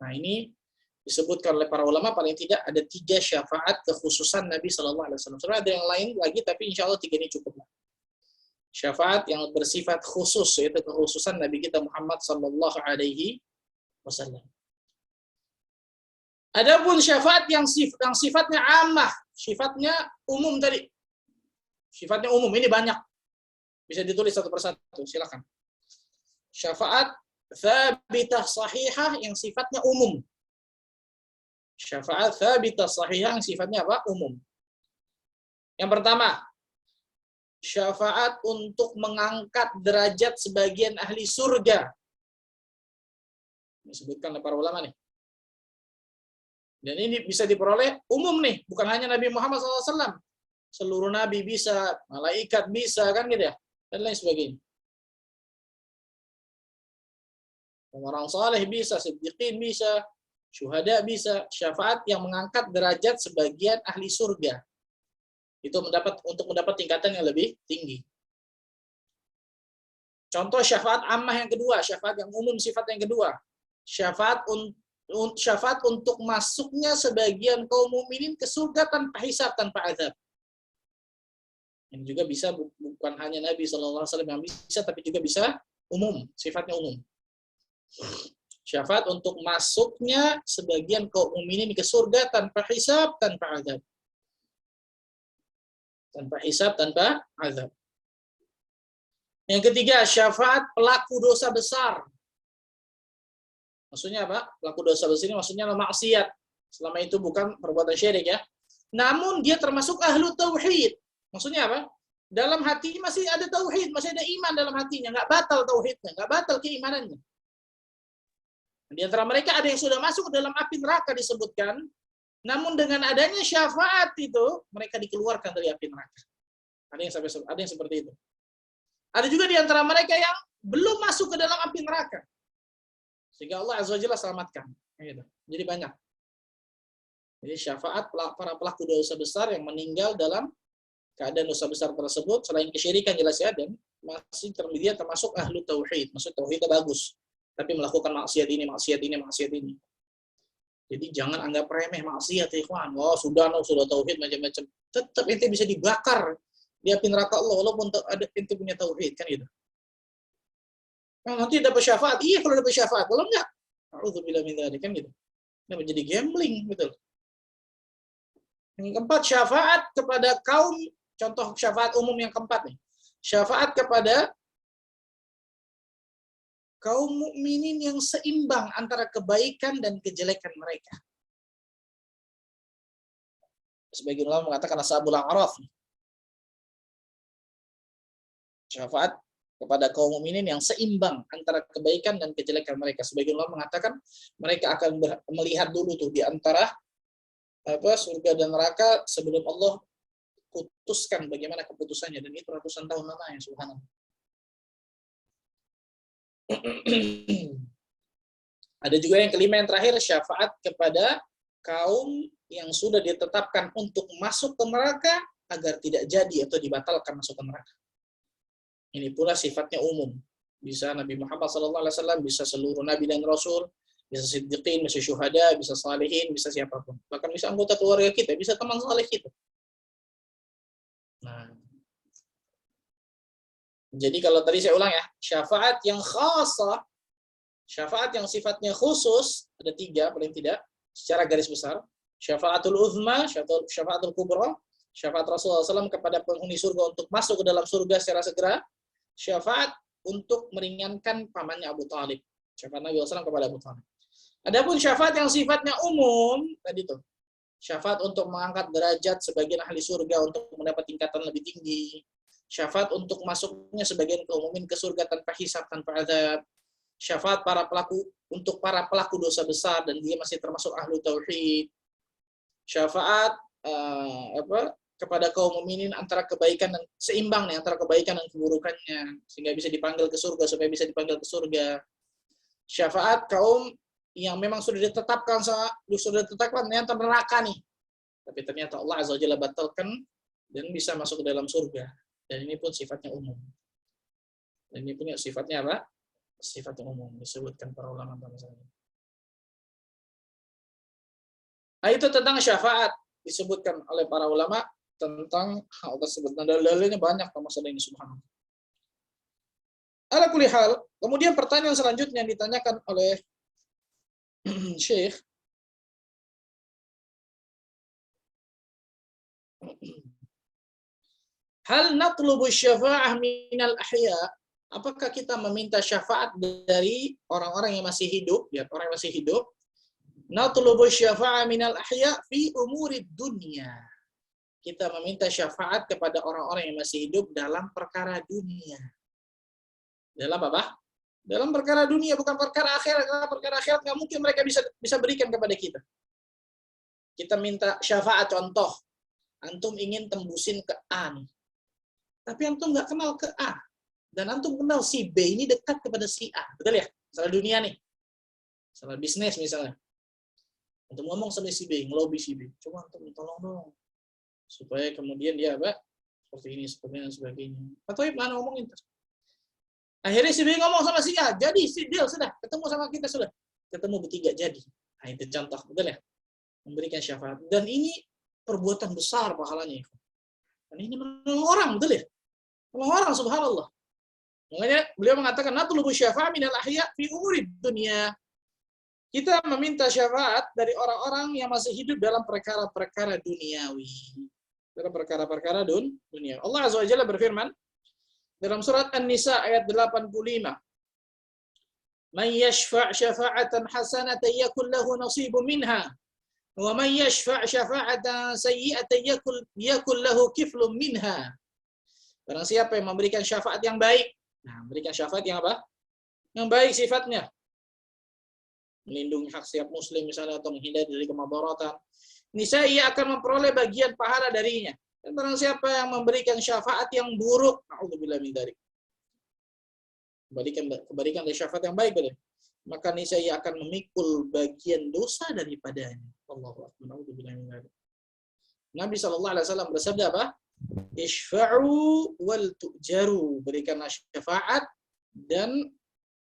Nah, ini disebutkan oleh para ulama paling tidak ada 3 syafaat kekhususan Nabi sallallahu alaihi wasallam. Sebenarnya ada yang lain lagi, tapi insya Allah 3 ini cukup. Syafaat yang bersifat khusus, yaitu kekhususan Nabi kita Muhammad sallallahu alaihi wasallam. Adapun syafaat yang sifatnya ammah, sifatnya umum tadi. Sifatnya umum, ini banyak. Bisa ditulis satu persatu, silakan. Syafaat thabitah sahihah yang sifatnya umum. Syafaat thabitah sahihah yang sifatnya apa? Umum. Yang pertama, syafaat untuk mengangkat derajat sebagian ahli surga. Disebutkan oleh para ulama nih. Dan ini bisa diperoleh umum nih, bukan hanya Nabi Muhammad SAW. Seluruh nabi bisa, malaikat bisa, kan gitu ya, dan lain sebagainya. Orang saleh bisa, siddiqin bisa, syuhada bisa, syafaat yang mengangkat derajat sebagian ahli surga. Itu untuk mendapat tingkatan yang lebih tinggi. Contoh syafaat ammah yang kedua, syafaat yang umum sifat yang kedua. Syafaat untuk masuknya sebagian kaum mukminin ke surga tanpa hisab, tanpa azab. Ini juga bisa bukan hanya Nabi SAW yang bisa, tapi juga bisa umum, sifatnya umum. Syafaat untuk masuknya sebagian kaum mukminin ke surga tanpa hisab, tanpa azab. Tanpa hisab, tanpa azab. Yang ketiga, syafaat pelaku dosa besar. Maksudnya apa? Pelaku dosa besar ini maksudnya maksiat. Selama itu bukan perbuatan syirik ya. Namun dia termasuk ahlu tauhid. Maksudnya apa? Dalam hati masih ada tauhid, masih ada iman dalam hatinya, nggak batal tauhidnya, nggak batal keimanannya. Di antara mereka ada yang sudah masuk dalam api neraka disebutkan, namun dengan adanya syafaat itu mereka dikeluarkan dari api neraka. Ada yang seperti itu. Ada juga di antara mereka yang belum masuk ke dalam api neraka. Sehingga Allah Azza wa Jalla selamatkan. Gitu. Jadi banyak. Jadi syafaat para pelaku dosa besar yang meninggal dalam keadaan dosa besar tersebut, selain kesyirikan jelas ya, dan masih dia termasuk ahlu tauhid. Maksud tauhidnya bagus. Tapi melakukan maksiat ini, maksiat ini, maksiat ini. Jadi jangan anggap remeh maksiat ya ikhwan. Oh, sudah tauhid macam-macam. Tetap ente bisa dibakar di api neraka Allah walaupun ada ente punya tauhid kan gitu. Nah, nanti dapat syafaat. Iya kalau dapat syafaat. Kalau enggak, a'udzubillahi min dzalik kan gitu. Ini menjadi gambling betul. Yang keempat, syafaat kepada kaum, contoh syafaat umum yang keempat nih. Syafaat kepada kaum mukminin yang seimbang antara kebaikan dan kejelekan mereka. Sebagian ulama mengatakan ashabul a'raf. Syafaat kepada kaum mukminin yang seimbang antara kebaikan dan kejelekan mereka. Sebagian ulama mengatakan mereka akan melihat dulu tuh di antara surga dan neraka sebelum Allah putuskan bagaimana keputusannya, dan itu ratusan tahun lamanya, subhanallah. Ada juga yang kelima, yang terakhir, syafaat kepada kaum yang sudah ditetapkan untuk masuk ke neraka agar tidak jadi atau dibatalkan masuk ke neraka. Ini pula sifatnya umum. Bisa Nabi Muhammad SAW, bisa seluruh nabi dan rasul, bisa siddiqin, bisa syuhada, bisa salihin, bisa siapapun. Bahkan bisa anggota keluarga kita, bisa teman saleh kita. Nah, jadi kalau tadi saya ulang ya, syafaat yang khasah, syafaat yang sifatnya khusus, ada 3 paling tidak, secara garis besar. Syafaatul uzma, syafaatul kubra, syafaat Rasulullah SAW kepada penghuni surga untuk masuk ke dalam surga secara segera, syafaat untuk meringankan pamannya Abu Talib. Syafaat Nabi SAW kepada Abu Talib. Adapun syafaat yang sifatnya umum, tadi tuh, syafaat untuk mengangkat derajat sebagian ahli surga untuk mendapat tingkatan lebih tinggi, syafaat untuk masuknya sebagian kaum mukmin ke surga tanpa hisab, tanpa azab, syafaat untuk para pelaku dosa besar dan dia masih termasuk ahlu tauhid, syafaat kepada kaum mukminin antara kebaikan dan seimbang nih antara kebaikan dan keburukannya sehingga bisa dipanggil ke surga supaya bisa dipanggil ke surga, syafaat kaum yang memang sudah ditetapkan ternyata neraka nih, tapi ternyata Allah Azza wa Jalla batalkan dan bisa masuk ke dalam surga, dan ini pun sifatnya umum. Dan ini punya sifatnya apa? Sifatnya umum, disebutkan para ulama bangsa ini. Nah, itu tentang syafaat disebutkan oleh para ulama tentang hal tersebut. Nah, dalilnya banyak masalah ini, subhanallah. Ala kulli hal, kemudian pertanyaan selanjutnya yang ditanyakan oleh Syekh, hal natlubu syafa'ah minal ahya, apakah kita meminta syafaat dari orang-orang yang masih hidup, ya, orang yang masih hidup, natlubu syafa'ah minal ahya fi umurid dunya, kita meminta syafaat kepada orang-orang yang masih hidup dalam perkara dunia. Dalam apa? Dalam perkara dunia, bukan perkara akhirat. Karena perkara akhirat nggak mungkin mereka bisa berikan kepada kita. Kita minta syafaat, contoh, antum ingin tembusin ke A nih. Tapi antum nggak kenal ke A. Dan antum kenal si B ini dekat kepada si A. Betul ya? Masalah dunia nih. Masalah bisnis misalnya. Antum ngomong sama si B, ngelobi si B. Coba antum tolong dong. Supaya kemudian dia apa? Seperti ini, seperti ini, sebagainya. Atau mana ngomongin terus. Akhirnya si B ngomong sama si A, jadi si deal sudah, ketemu sama kita sudah. Ketemu bertiga jadi. Nah, itu contoh, betul ya? Memberikan syafaat. Dan ini perbuatan besar pahalanya. Dan ini menolong orang, betul ya? Menolong orang, subhanallah. Makanya beliau mengatakan, natlubu syafa'a minal ahya fi umurid dunia. Kita meminta syafaat dari orang-orang yang masih hidup dalam perkara-perkara duniawi. Dalam perkara-perkara dunia. Allah Azza wa Jalla berfirman, dalam surat An-Nisa ayat 85. Man yashfa' syafa'atan hasanatan yakul lahu nasibun minha wa man yashfa' syafa'atan sayyi'atan yakul lahu kiflun minha. Barang siapa yang memberikan syafaat yang baik. Nah, memberikan syafaat yang apa? Yang baik sifatnya. Melindungi hak setiap muslim misalnya atau menghindari dari kemadaratan. Niscaya ia akan memperoleh bagian pahala darinya. Dan barang siapa yang memberikan syafaat yang buruk, na'udzubillah min dzalik. Kebalikan dari syafaat yang baik, betul. maka niscaya ia akan memikul bagian dosa daripadanya. Allahu akbar. Nabi SAW bersabda apa? Ishfa'u wal tu'jaru. Berikanlah syafaat dan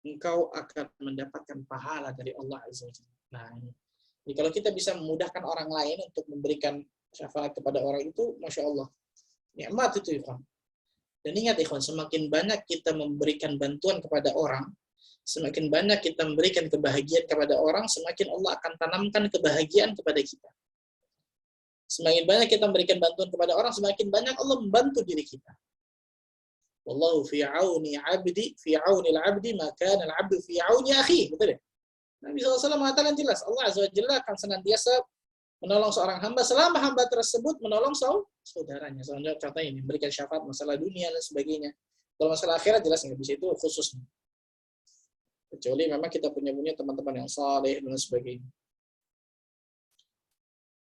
engkau akan mendapatkan pahala dari Allah Azza wa Jalla. Nah, jadi kalau kita bisa memudahkan orang lain untuk memberikan syafaat kepada orang itu, Masya Allah. Nikmat itu, ikhwan. Dan ingat, ikhwan, semakin banyak kita memberikan bantuan kepada orang, semakin banyak kita memberikan kebahagiaan kepada orang, semakin Allah akan tanamkan kebahagiaan kepada kita. Semakin banyak kita memberikan bantuan kepada orang, semakin banyak Allah membantu diri kita. Wallahu fi auni 'abdi fi auni al-'abdi ma kana al-'abdu fi auni akhi. Betul ya? Nabi SAW mengatakan jelas, Allah Azza wa Jalla akan senantiasa menolong seorang hamba selama hamba tersebut menolong saudaranya. Contohnya ini, memberikan syafaat masalah dunia dan sebagainya. Kalau masalah akhirat jelas nggak bisa, itu khusus. Kecuali memang kita punya teman-teman yang saleh dan sebagainya.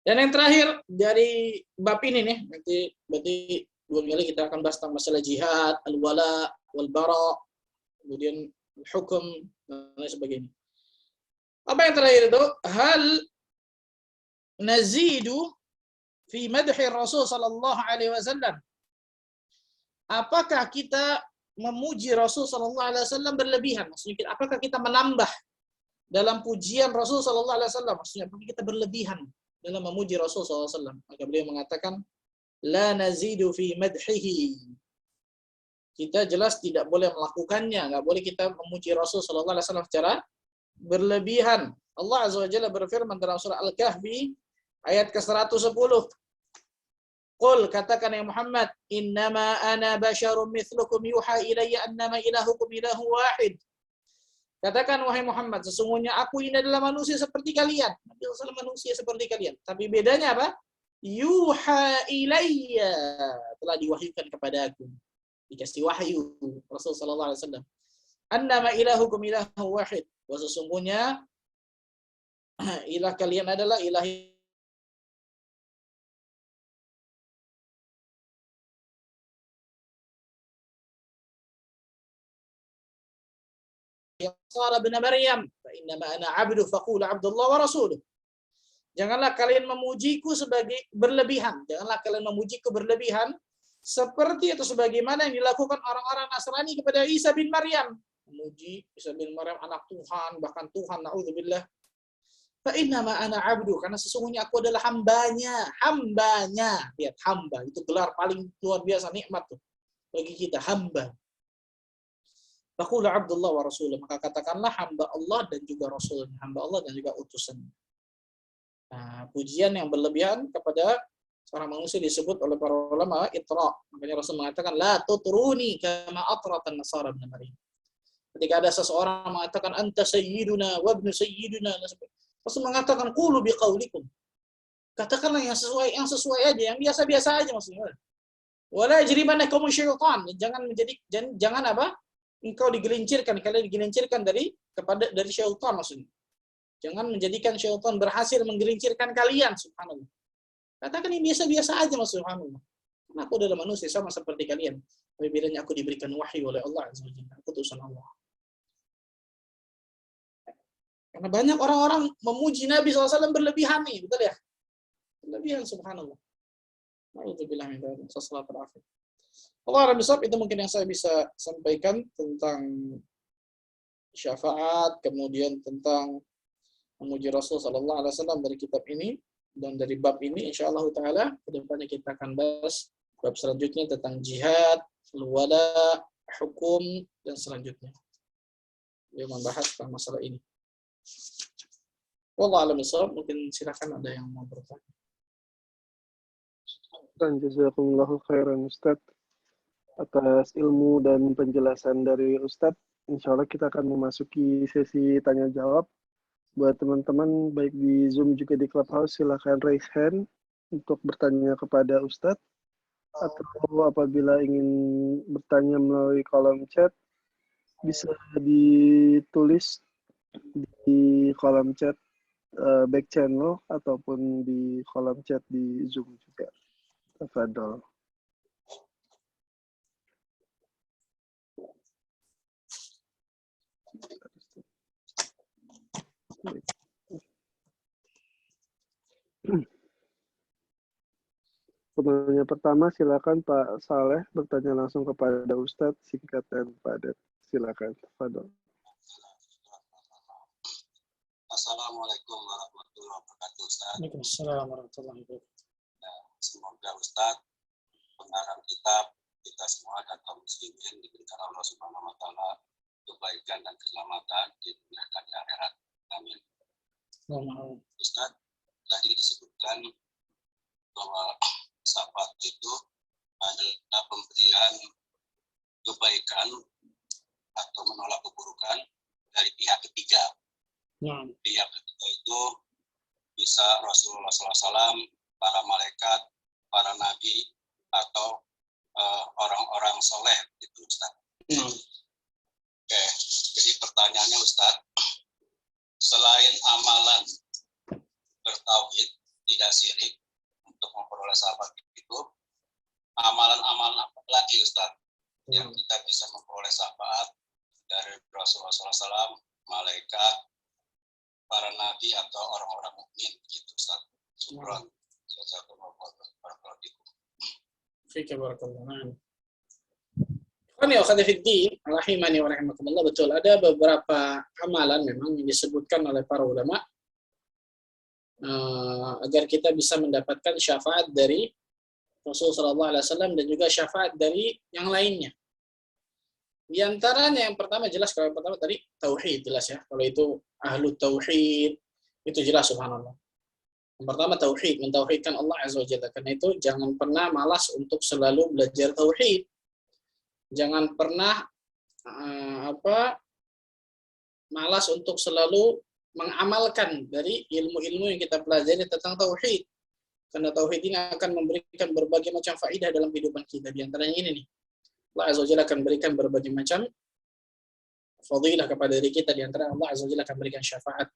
Dan yang terakhir dari bab ini nih, nanti berarti dua kali kita akan bahas tentang masalah jihad, al-wala, wal-bara, kemudian hukum dan lain sebagainya. Apa yang terakhir itu? Hal nazidu fi madhi Rasul sallallahu alaihi wasallam. Apakah kita memuji Rasul sallallahu alaihi wasallam berlebihan? Maksudnya apakah kita menambah dalam pujian Rasul sallallahu alaihi wasallam? Maksudnya apakah kita berlebihan dalam memuji Rasul sallallahu alaihi wasallam? Maka beliau mengatakan la nazidu fi madhihi. Kita jelas tidak boleh melakukannya, enggak boleh kita memuji Rasul sallallahu alaihi wasallam secara berlebihan. Allah Azza wa Jalla berfirman dalam surah Al-Kahfi ayat ke-110. Qul, katakan ya Muhammad, innama ana basyarum mithlukum yuha ilayya annama ilahukum ilahu wahid. Katakan wahai Muhammad, sesungguhnya aku ini adalah manusia seperti kalian. Nabi SAW manusia seperti kalian. Tapi bedanya apa? Yuha ilayya, telah diwahyukan kepada aku. Dikasih wahyu Rasulullah SAW. Annama ilahukum ilahu wahid. Bahwa sesungguhnya ilah kalian adalah ilah yang Sara bin Maryam. Fa innama ana 'abdu faqulu 'abdullah wa rasuluh. Janganlah kalian memujiku sebagai berlebihan. Janganlah kalian memujiku berlebihan seperti atau sebagaimana yang dilakukan orang-orang Nasrani kepada Isa bin Maryam. Memuji Isa bin Maryam anak Tuhan, bahkan Tuhan, na'udzubillah. Fa innama ana 'abdu, karena sesungguhnya aku adalah hambanya. Lihat, hamba itu gelar paling luar biasa nikmat tuh bagi kita, hamba. Faqulu 'abdullah wa rasuluh, maka katakanlah hamba Allah dan juga rasulnya, hamba Allah dan juga utusannya. Nah, pujian yang berlebihan kepada seorang manusia disebut oleh para ulama itra. Makanya Rasul mengatakan la tutruni kama atratan nasara bin Maryam. Ketika ada seseorang mengatakan anta sayyiduna wa ibnu sayyiduna, Rasul mengatakan qulu biqaulikum. Katakanlah yang sesuai aja, yang biasa-biasa aja maksudnya. Wala yajrimanakum syaitan. Jangan apa? Engkau digelincirkan, kalian digelincirkan dari syaitan maksudnya. Jangan menjadikan syaitan berhasil menggelincirkan kalian, subhanallah. Katakan ini biasa-biasa aja, subhanallah. Karena aku adalah manusia sama seperti kalian. Tapi bedanya aku diberikan wahyu oleh Allah Azza wa Jalla. Aku utusan Allah. Karena banyak orang-orang memuji Nabi SAW berlebihan nih, betul ya? Berlebihan, subhanallah. Na'udzubillah min dzalik. Sallallahu alaihi. Allah Rabbi, itu mungkin yang saya bisa sampaikan tentang syafaat, kemudian tentang memuji Rasul sallallahu alaihi wasallam dari kitab ini dan dari bab ini. Insyaallah taala kedepannya kita akan bahas bab selanjutnya tentang jihad, wala, hukum dan selanjutnya. Dia membahas tentang masalah ini. Wallahu a'lam bishawab. Mungkin silakan ada yang mau bertanya. Dan jazakumullahu khairan Ustaz atas ilmu dan penjelasan dari Ustaz. Insya Allah kita akan memasuki sesi tanya jawab. Buat teman-teman baik di Zoom juga di Clubhouse, silakan raise hand untuk bertanya kepada Ustadz. Atau apabila ingin bertanya melalui kolom chat, bisa ditulis di kolom chat back channel ataupun di kolom chat di Zoom juga. Tafadhol. Yang pertama silakan Pak Saleh bertanya langsung kepada Ustadz, singkat dan padat. Silakan, Fadol. Assalamualaikum warahmatullahi wabarakatuh, Ustaz. Waalaikumsalam warahmatullahi wabarakatuh. Semoga Ustaz, pengarang kitab, kita semua dan kaum muslimin diberikan Allah Subhanahu wa taala kebaikan dan keselamatan di dunia dan di akhirat. Amin. Ustaz, tadi disebutkan bahwa syafaat itu adalah pemberian kebaikan atau menolak keburukan dari pihak ketiga. Pihak ketiga itu bisa Rasulullah SAW, para malaikat, para nabi, atau orang-orang soleh, gitu Ustaz. Oke, jadi pertanyaannya Ustaz, selain amalan bertauhid, tidak syirik, untuk memperoleh syafaat itu, amalan-amalan apa lagi Ustaz yang kita bisa memperoleh syafaat dari Rasulullah SAW, malaikat, para nabi atau orang-orang mukmin, gitu Ustaz. Syukran. Fika barakallahu. Ikhwani wa akhwati fiddin, rahimani wa rahimakumullah, betul ada beberapa amalan memang yang disebutkan oleh para ulama agar kita bisa mendapatkan syafaat dari Rasulullah SAW dan juga syafaat dari yang lainnya. Di antaranya yang pertama jelas, kalau yang pertama tadi tauhid jelas ya. Kalau itu ahlu tauhid itu jelas subhanallah. Yang pertama tauhid, mentauhidkan Allah Azza wa Jalla. Karena itu jangan pernah malas untuk selalu belajar tauhid. Jangan pernah malas untuk selalu mengamalkan dari ilmu-ilmu yang kita pelajari tentang tauhid. Karena tauhid ini akan memberikan berbagai macam faidah dalam kehidupan kita. Di antaranya ini nih. Allah Azza wa Jalla akan berikan berbagai macam fadilah kepada diri kita. Di antara Allah Azza wa Jalla akan berikan syafaat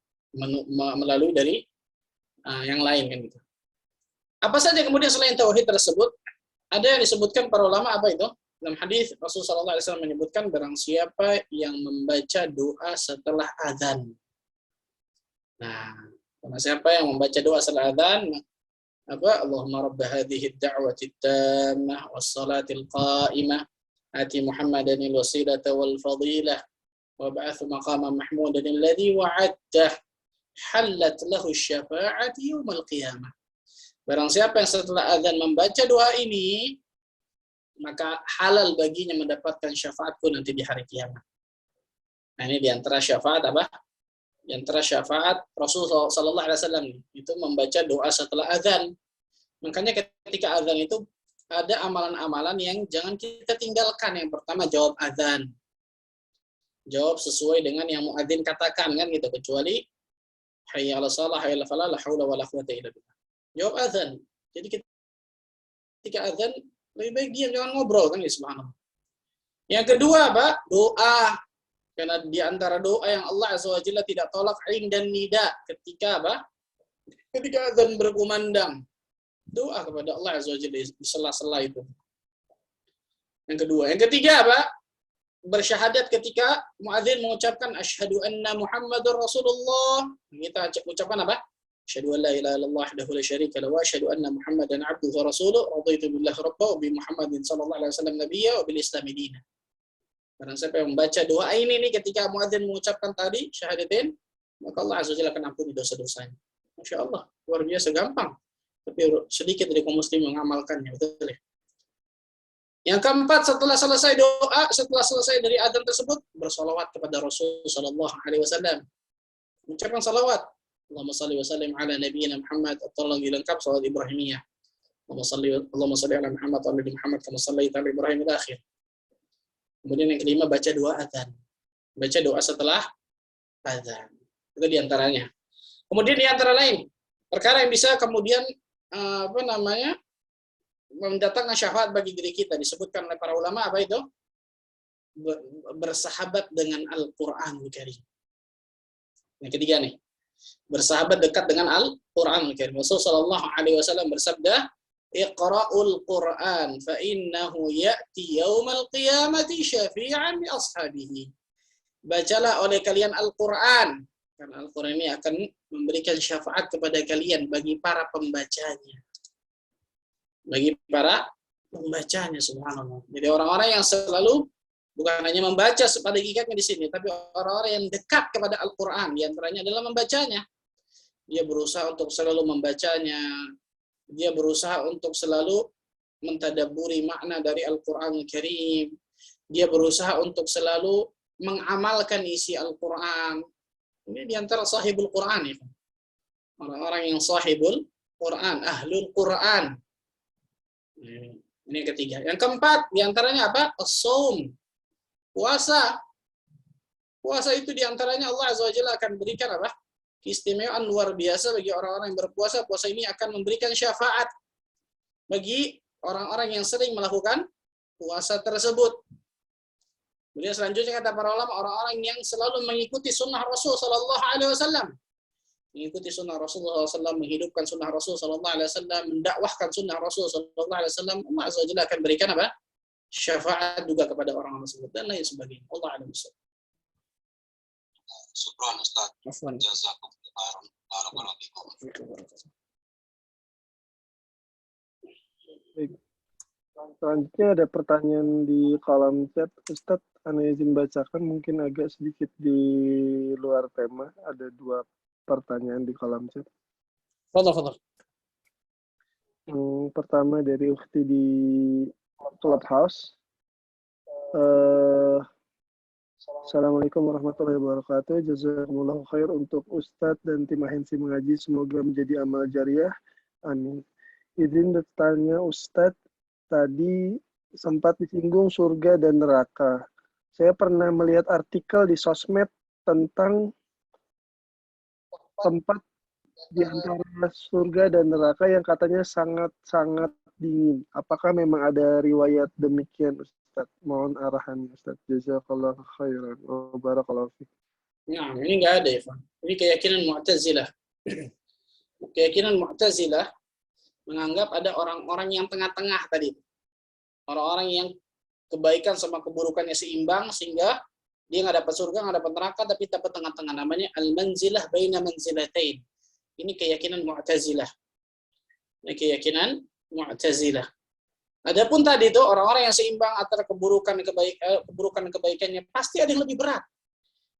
melalui dari yang lain kan gitu. Apa saja kemudian selain tauhid tersebut? Ada yang disebutkan para ulama apa itu? Dalam hadis Rasulullah SAW menyebutkan barang siapa yang membaca doa setelah azan. Nah, barang siapa yang membaca doa setelah azan, Allahumma rabb hadhihi ad-da'wati at-tammah was-salatil qa'imah ati Muhammadanil wasilata wal fadilah wa ba'athu maqaman mahmudan alladhi wa'adtah halat lahu syafa'ati yaumal qiyamah. Barang siapa yang setelah azan membaca doa ini, maka halal baginya mendapatkan syafaatku nanti di hari kiamat. Nah, ini diantara syafaat apa? Diantara syafaat Rasulullah SAW itu membaca doa setelah azan. Makanya ketika azan itu ada amalan-amalan yang jangan kita tinggalkan. Yang pertama jawab azan. Jawab sesuai dengan yang muadzin katakan kan gitu, kecuali hayya 'alas shalah, hayya 'alal falah, la haula wala quwwata illa billah. Jawab azan. Jadi ketika azan lebih baik diam, jangan ngobrol kan ya, subhanallah. Yang kedua, Pak, doa. Karena di antara doa yang Allah Azza wa Jalla tidak tolak ain dan nida ketika ketika azan berkumandang. Doa kepada Allah Azza wa Jalla di sela-sela itu. Yang kedua, yang ketiga, Pak, bersyahadat ketika muadzin mengucapkan asyhadu anna Muhammadar Rasulullah. Kita ucapkan apa? Asyhadu an la ilaha illallah wahdahu la syarika lahu wa asyhadu anna Muhammadan abduhu wa rasuluhu raditu billahi rabban wa bi Muhammadin sallallahu alaihi wasallam nabiyya wa bil Islam dinan. Barang siapa yang membaca doa ini nih ketika muadzin mengucapkan tadi syahadatain, maka Allah Azza wa Jalla akan ampuni dosa-dosanya. Masya Allah, luar biasa gampang. Tapi sedikit dari kaum muslim mengamalkannya, betul ya. Yang keempat, setelah selesai doa, setelah selesai dari adzan tersebut, bersolawat kepada Rasul sallallahu alaihi wasallam. Mengucapkan salawat. Allahumma salli wa sallim ala nabiyyina Muhammad atau lagi lengkap salat Ibrahimiyah. Allahumma salli ala Muhammad wa ala Muhammad kama shallaita ala Ibrahim ila akhir. Kemudian yang kelima baca doa adzan. Baca doa setelah adzan. Itu di antaranya. Kemudian di antara lain perkara yang bisa kemudian mendatangkan syafaat bagi diri kita disebutkan oleh para ulama apa itu? Bersahabat dengan Al-Qur'anul Karim. Yang ketiga nih, bersahabat dekat dengan Al-Qur'anul Karim. Rasulullah sallallahu alaihi wasallam bersabda, "Iqra'ul Qur'an fa innahu ya'ti yaumal qiyamati syafi'an li ashabihi." Bacalah oleh kalian Al-Qur'an, karena Al-Qur'an ini akan memberikan syafaat kepada kalian bagi para pembacanya. bagi para pembacanya, subhanallah. Jadi orang-orang yang selalu bukan hanya membaca pada hakikatnya di sini, tapi orang-orang yang dekat kepada Al-Quran, di antaranya adalah membacanya. Dia berusaha untuk selalu membacanya, dia berusaha untuk selalu mentadabburi makna dari Al-Quran Al-Karim, dia berusaha untuk selalu mengamalkan isi Al-Quran. Ini di antara sahibul Quran ya. Orang-orang yang sahibul Quran, ahlul Quran. Ini yang ketiga. Yang keempat, diantaranya apa? As-saum. Puasa. Puasa itu diantaranya Allah Azza wa Jalla akan berikan apa? Keistimewaan luar biasa bagi orang-orang yang berpuasa. Puasa ini akan memberikan syafaat bagi orang-orang yang sering melakukan puasa tersebut. Kemudian selanjutnya kata para ulama, orang-orang yang selalu mengikuti sunnah Rasul Sallallahu Alaihi Wasallam. Mengikuti sunnah Rasulullah SAW, menghidupkan sunnah Rasul Sallallahu Alaihi Wasallam, mendakwahkan sunnah Rasul Sallallahu Alaihi Wasallam, Allah Azza wa Jalla akan berikan apa? Syafaat juga kepada orang-orang tersebut dan lain sebagainya. Allah a'lam bishawab. Syukran Ustaz. Afwan. Jazakumullah khairan. Barakallahu fikum. Baik. Selanjutnya ada pertanyaan di kolom chat. Ustadz, Ana izin bacakan, mungkin agak sedikit di luar tema. Ada 2 pertanyaan di kolom chat. Fadhal. Yang pertama dari Ukhti di Clubhouse. Assalamualaikum warahmatullahi wabarakatuh. Jazakumullah khair untuk Ustadz dan tim ahensi mengaji. Semoga menjadi amal jariah. Amin. Izin bertanya Ustadz, tadi sempat disinggung surga dan neraka. Saya pernah melihat artikel di sosmed tentang tempat di antara surga dan neraka yang katanya sangat-sangat dingin. Apakah memang ada riwayat demikian, Ustaz? Mohon arahan, Ustaz. Jazakallahu khairan wa barakallahu fiik. Nah, ini enggak ada, Ivan. Ini keyakinan Mu'tazilah. Keyakinan Mu'tazilah menganggap ada orang-orang yang tengah-tengah tadi. Orang-orang yang kebaikan sama keburukannya seimbang, sehingga dia nggak dapat surga, nggak dapat neraka, tapi dapat tengah-tengah. Namanya al-manzilah baina manzilatain. Ini keyakinan Mu'tazilah. Ini keyakinan Mu'tazilah. Adapun tadi itu orang-orang yang seimbang antara keburukan dan kebaikannya, pasti ada yang lebih berat.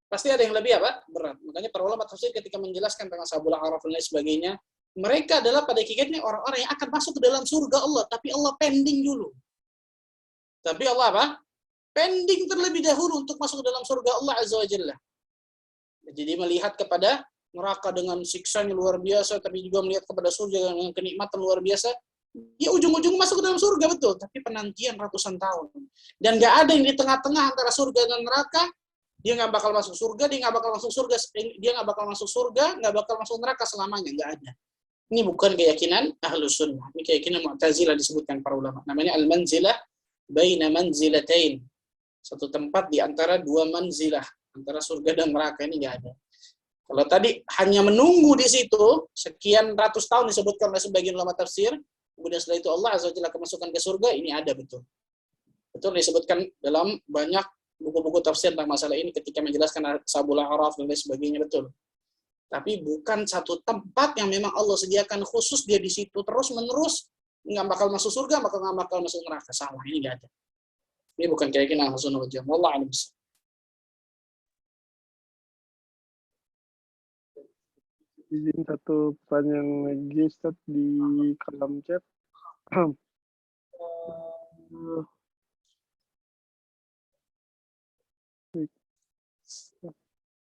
Pasti ada yang lebih apa? Berat. Makanya para ulama tafsir ketika menjelaskan tentang Ashabul A'raf dan lain sebagainya, mereka adalah pada hakikatnya orang-orang yang akan masuk ke dalam surga Allah, tapi Allah pending dulu. Tapi Allah apa? Pending terlebih dahulu untuk masuk ke dalam surga Allah Azza wa Jalla. Jadi melihat kepada neraka dengan siksanya luar biasa, tapi juga melihat kepada surga dengan kenikmatan luar biasa, dia ujung-ujung masuk ke dalam surga, betul. Tapi penantian ratusan tahun. Dan nggak ada yang di tengah-tengah antara surga dan neraka. Dia nggak bakal masuk surga, dia nggak bakal masuk surga, nggak bakal masuk neraka selamanya, nggak ada. Ini bukan keyakinan Ahlus Sunnah. Ini keyakinan Mu'tazilah disebutkan para ulama. Namanya al-manzilah baina manzilatain. Satu tempat di antara 2 manzilah, antara surga dan neraka, ini nggak ada. Kalau tadi hanya menunggu di situ, sekian ratus tahun disebutkan oleh sebagian ulama tafsir, kemudian setelah itu Allah Azza wa Jalla akan masukkan ke surga, ini ada betul. Betul disebutkan dalam banyak buku-buku tafsir tentang masalah ini ketika menjelaskan Ashabul A'raf dan lain sebagainya, betul. Tapi bukan satu tempat yang memang Allah sediakan khusus dia di situ terus-menerus, nggak bakal masuk surga, nggak bakal masuk neraka. Salah, ini nggak ada. Ini bukan keyakinan Ahlus Sunnah wal Jamaah. Wallahu a'lam. Izin satu pertanyaan lagi, Ustaz, di kolom chat.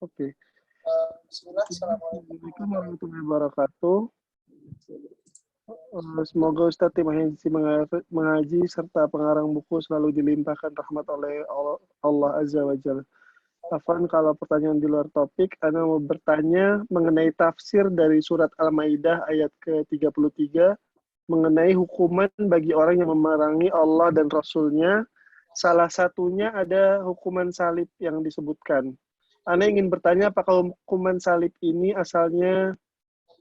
Oke. Assalamualaikum warahmatullahi wabarakatuh. Semoga Ustaz tim ahensi mengaji serta pengarang buku selalu dilimpahkan rahmat oleh Allah Azza wa Jalla. Afwan, kalau pertanyaan di luar topik, Ana mau bertanya mengenai tafsir dari surat Al-Maidah ayat ke-33 mengenai hukuman bagi orang yang memerangi Allah dan Rasul-Nya. Salah satunya ada hukuman salib yang disebutkan. Ana ingin bertanya apakah hukuman salib ini asalnya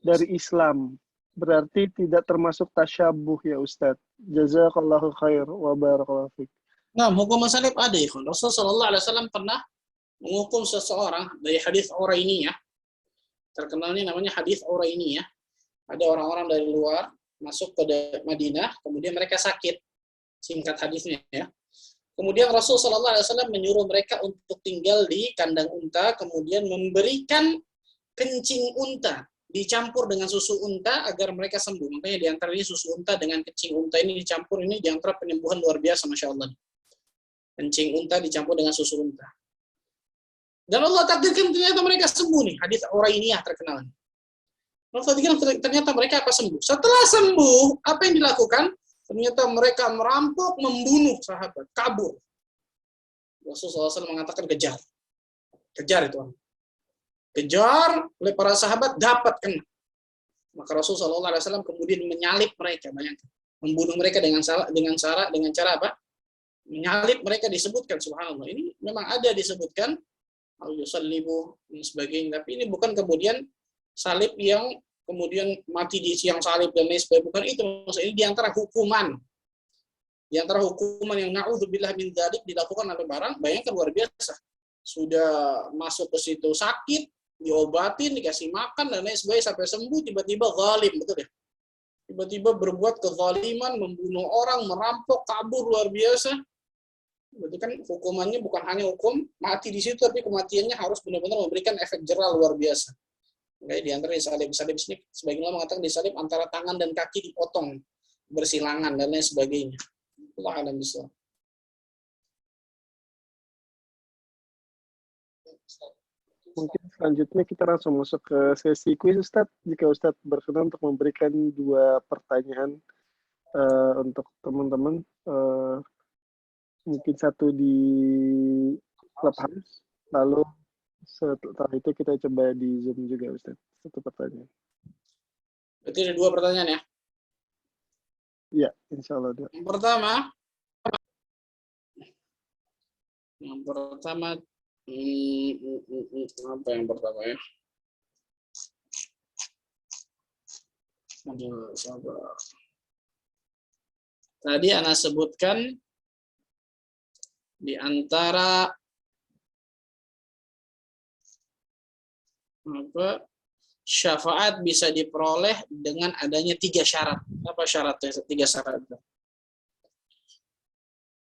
dari Islam? Berarti tidak termasuk tasyabuh ya Ustadz. Jazakallahu khair wa barakallahu fiik. Nah, hukuman salib ada ya. Rasulullah sallallahu alaihi wasallam pernah menghukum seseorang dari hadis Urainiyah. Terkenalnya namanya hadis Urainiyah. Ada orang-orang dari luar masuk ke Madinah, kemudian mereka sakit. Singkat hadisnya ya. Kemudian Rasul Shallallahu Alaihi Wasallam menyuruh mereka untuk tinggal di kandang unta, kemudian memberikan kencing unta dicampur dengan susu unta agar mereka sembuh. Makanya di antara ini susu unta dengan kencing unta ini dicampur, ini di antara penyembuhan luar biasa, masya Allah. Kencing unta dicampur dengan susu unta. Dan Allah takdirkan ternyata mereka sembuh nih. Hadis Urainiyah terkenal. Allah takdirkan ternyata mereka apa sembuh. Setelah sembuh, apa yang dilakukan? Ternyata mereka merampok, membunuh sahabat, kabur. Rasulullah SAW mengatakan kejar. Kejar itu. Kejar oleh para sahabat, dapat kena. Maka Rasulullah SAW kemudian menyalib mereka, bayangkan. Membunuh mereka dengan cara apa? Menyalib mereka disebutkan, subhanallah. Ini memang ada disebutkan, al-yusallibu dan sebagainya. Tapi ini bukan kemudian salib yang kemudian mati di siang salib dan lain sebagainya. Bukan itu. Maksudnya ini diantara hukuman. Diantara hukuman yang na'udzubillah min dzalik dilakukan oleh barang, bayangkan luar biasa. Sudah masuk ke situ sakit, diobatin, dikasih makan, dan lain sebagainya sampai sembuh, tiba-tiba zalim, betul ya? Tiba-tiba berbuat kezaliman, membunuh orang, merampok, kabur luar biasa. Berarti kan hukumannya bukan hanya hukum mati di situ, tapi kematiannya harus benar-benar memberikan efek jera luar biasa. Oke, di antara salib sini, sebagian orang mengatakan disalib antara tangan dan kaki dipotong, bersilangan dan lain sebagainya. Allah alam bisawab. Mungkin selanjutnya kita langsung masuk ke sesi kuis, Ustadz. Jika Ustadz berkenan untuk memberikan 2 pertanyaan untuk teman-teman, mungkin satu di Clubhouse, lalu setelah itu kita coba di Zoom juga, Ustadz. 1 pertanyaan. Berarti ada 2 pertanyaan ya? Iya, insya Allah. Yang pertama, apa yang pertama ya? Aduh, sabar. Tadi Ana sebutkan di antara syafaat bisa diperoleh dengan adanya 3 syarat. Apa syaratnya? 3 syarat.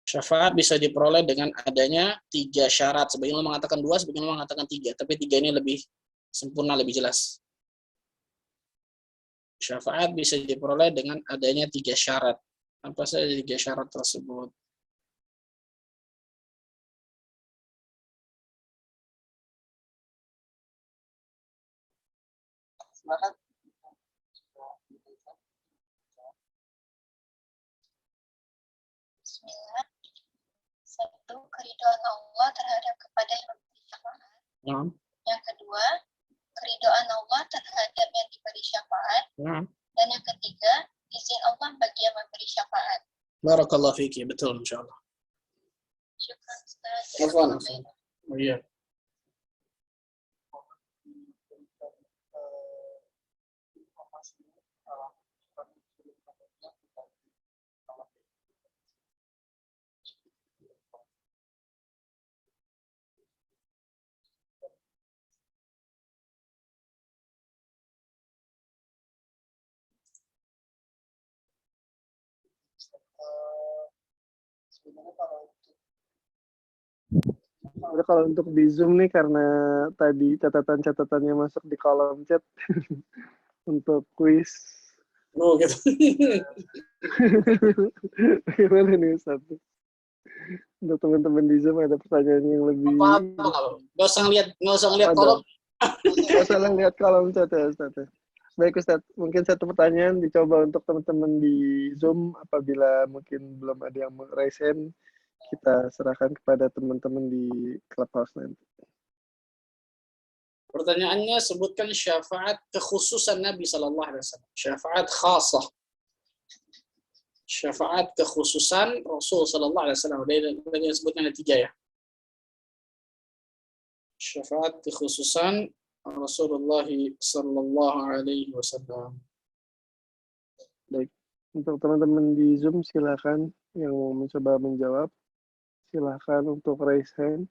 Syafaat bisa diperoleh dengan adanya 3 syarat. Sebagian orang mengatakan 2, sebagian orang mengatakan 3. Tapi 3 ini lebih sempurna, lebih jelas. Syafaat bisa diperoleh dengan adanya 3 syarat. Apa saja 3 syarat tersebut? Bismillah. 1, keridhaan Allah terhadap kepada yang memberi syafaat. Yang kedua, keridhaan Allah terhadap yang diberi syafaat. Dan yang ketiga, izin Allah bagi yang memberi syafaat. Barakallahu fiki, betul insyaallah. Syukran, Ustaz. Afwan. Oh iya. Kalau untuk di Zoom nih, karena tadi catatan-catatannya masuk di kolom chat untuk kuis. Oh gitu. Gimana nih, Ustaz? Untuk teman-teman di Zoom ada pertanyaan yang lebih... Nggak usah ngeliat kolom. Nggak usah lihat kolom chat ya, Ustaz. Baik, Ustaz. Mungkin 1 pertanyaan dicoba untuk teman-teman di Zoom. Apabila mungkin belum ada yang raise hand, kita serahkan kepada teman-teman di Clubhouse nanti. Pertanyaannya, sebutkan syafaat kekhususan Nabi Sallallahu Alaihi Wasallam. Syafaat khasah. Syafaat kekhususan Rasul Sallallahu Alaihi Wasallam. Dia sebutnya ada 3 ya. Syafaat kekhususan Rasulullah Sallallahu Alaihi Wasallam. Baik, untuk teman-teman di Zoom silakan yang mau mencoba menjawab, silakan untuk raise hand.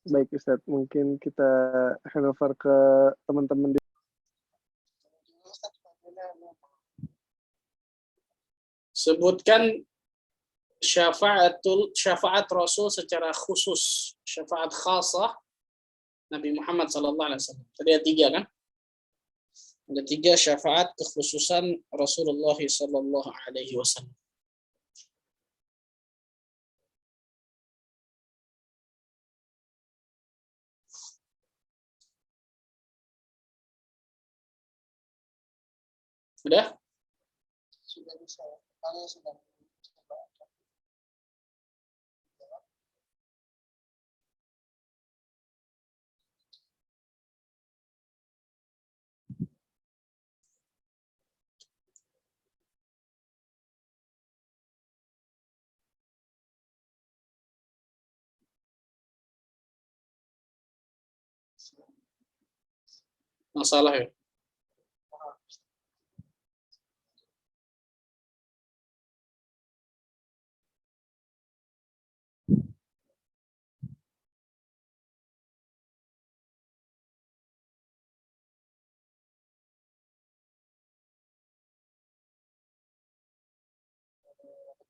Baik Ustaz, mungkin kita handover ke teman-teman di Sebutkan syafaat Rasul secara khusus, syafaat khasah Nabi Muhammad SAW. Tadi ada 3 kan? Ada 3 syafaat kekhususan Rasulullah SAW. Sudah? Sudah bisa. Kalian sudah coba. Masalah ya?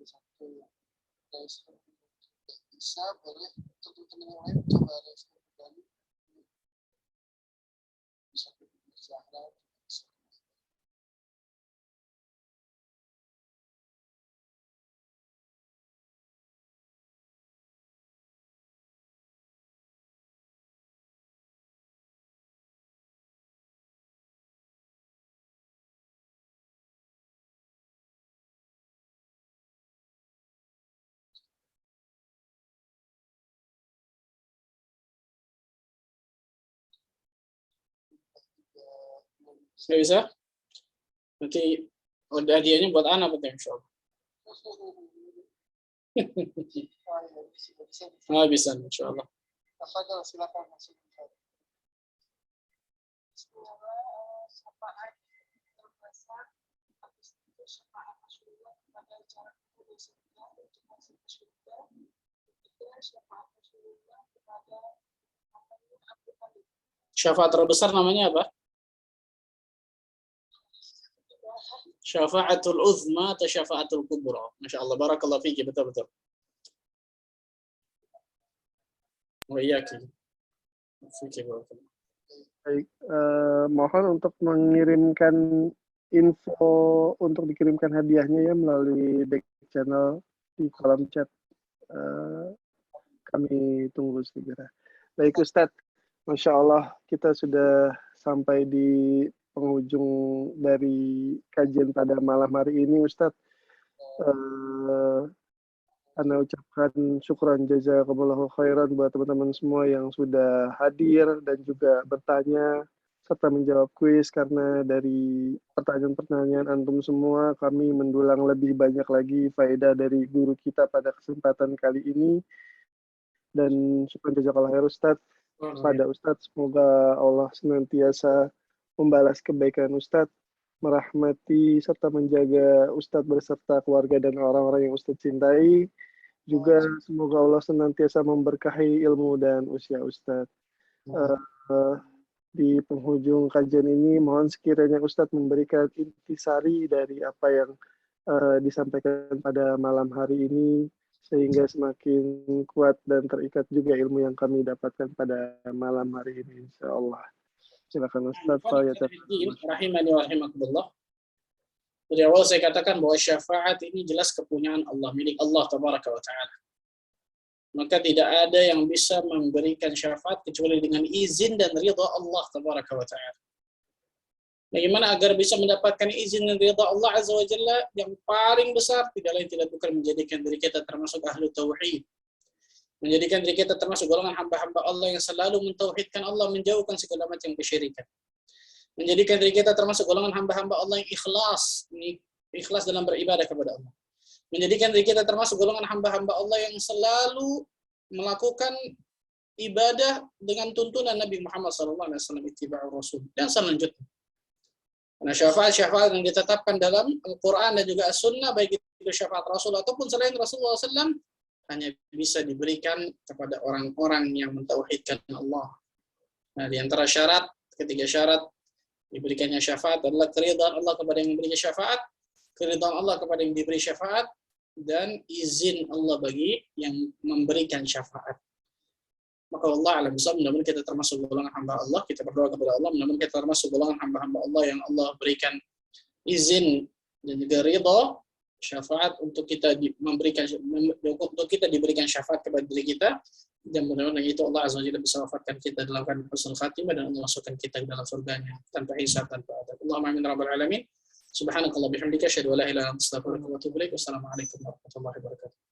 Satu bisa boleh untuk teman yang lain coba respon kembali bisa berjalan. Nggak bisa? Nanti hadiahnya buat anak betul insya Allah. Nggak bisa insya Allah. Silakan masuk. Syafaat terbesar habis itu syafaat Rasulullah kepada jarak untuk masuk ke surga. Ketiga syafaat Rasulullah kepada Abu Talib. Syafaat terbesar namanya apa? Syafaatul uzma atau syafaatul kubra. Masya Allah, barakallahu fiki, betul-betul. Oh iya, Baik, mohon untuk mengirimkan info untuk dikirimkan hadiahnya ya melalui back channel di kolom chat. Kami tunggu segera. Baik Ustadz, Masya Allah kita sudah sampai di penghujung dari kajian pada malam hari ini Ustadz. Anda ucapkan syukran jazakumullahu khairan buat teman-teman semua yang sudah hadir dan juga bertanya serta menjawab kuis, karena dari pertanyaan-pertanyaan antum semua kami mendulang lebih banyak lagi faedah dari guru kita pada kesempatan kali ini. Dan syukran jazakallahu khair Ustadz pada Ustadz, semoga Allah senantiasa membalas kebaikan Ustadz, merahmati serta menjaga Ustadz beserta keluarga dan orang-orang yang Ustadz cintai. Juga semoga Allah senantiasa memberkahi ilmu dan usia Ustadz. Di penghujung kajian ini, mohon sekiranya Ustadz memberikan intisari dari apa yang disampaikan pada malam hari ini, sehingga semakin kuat dan terikat juga ilmu yang kami dapatkan pada malam hari ini, insya Allah. Silakan Ustaz. Rahimani wa rahimakumullah. Dari awal saya katakan bahwa syafaat ini jelas kepunyaan Allah, milik Allah tabaraka wa ta'ala. Maka tidak ada yang bisa memberikan syafaat kecuali dengan izin dan ridha Allah tabaraka wa ta'ala. Bagaimana agar bisa mendapatkan izin dan ridha Allah azza wa jalla? Yang paling besar tidak lain tidak bukan menjadikan diri kita termasuk ahlu tauhid. Menjadikan diri kita termasuk golongan hamba-hamba Allah yang selalu mentauhidkan Allah, menjauhkan segala macam kesyirikan. Menjadikan diri kita termasuk golongan hamba-hamba Allah yang ikhlas dalam beribadah kepada Allah. Menjadikan diri kita termasuk golongan hamba-hamba Allah yang selalu melakukan ibadah dengan tuntunan Nabi Muhammad SAW, ittiba'ur Rasul, dan selanjutnya. Karena syafaat yang ditetapkan dalam Al-Quran dan juga As-Sunnah, baik itu syafaat Rasul ataupun selain Rasulullah SAW, hanya bisa diberikan kepada orang-orang yang mentauhidkan Allah. Nah, di antara syarat, ketiga syarat diberikannya syafaat adalah keridhaan Allah kepada yang memberikan syafaat, keridhaan Allah kepada yang diberi syafaat, dan izin Allah bagi yang memberikan syafaat. Maka Allah alam bisawab, mudah-mudahan kita termasuk golongan hamba Allah, kita berdoa kepada Allah, mudah-mudahan kita termasuk golongan hamba-hamba Allah yang Allah berikan izin dan juga ridha syafaat untuk kita untuk kita diberikan syafaat kepada diri kita, dan mudah-mudahan itu Allah azza wajalla bisa wafatkan kita dalam keadaan husnul khatimah dan Allah masukkan kita ke dalam surganya tanpa hisab tanpa adab. Allahumma amin rabbal alamin. Subhanakallah bihamdika asyhadu an la ilaha illa anta astaghfiruka wa atubu ilaik. Wassalamualaikum warahmatullahi wabarakatuh.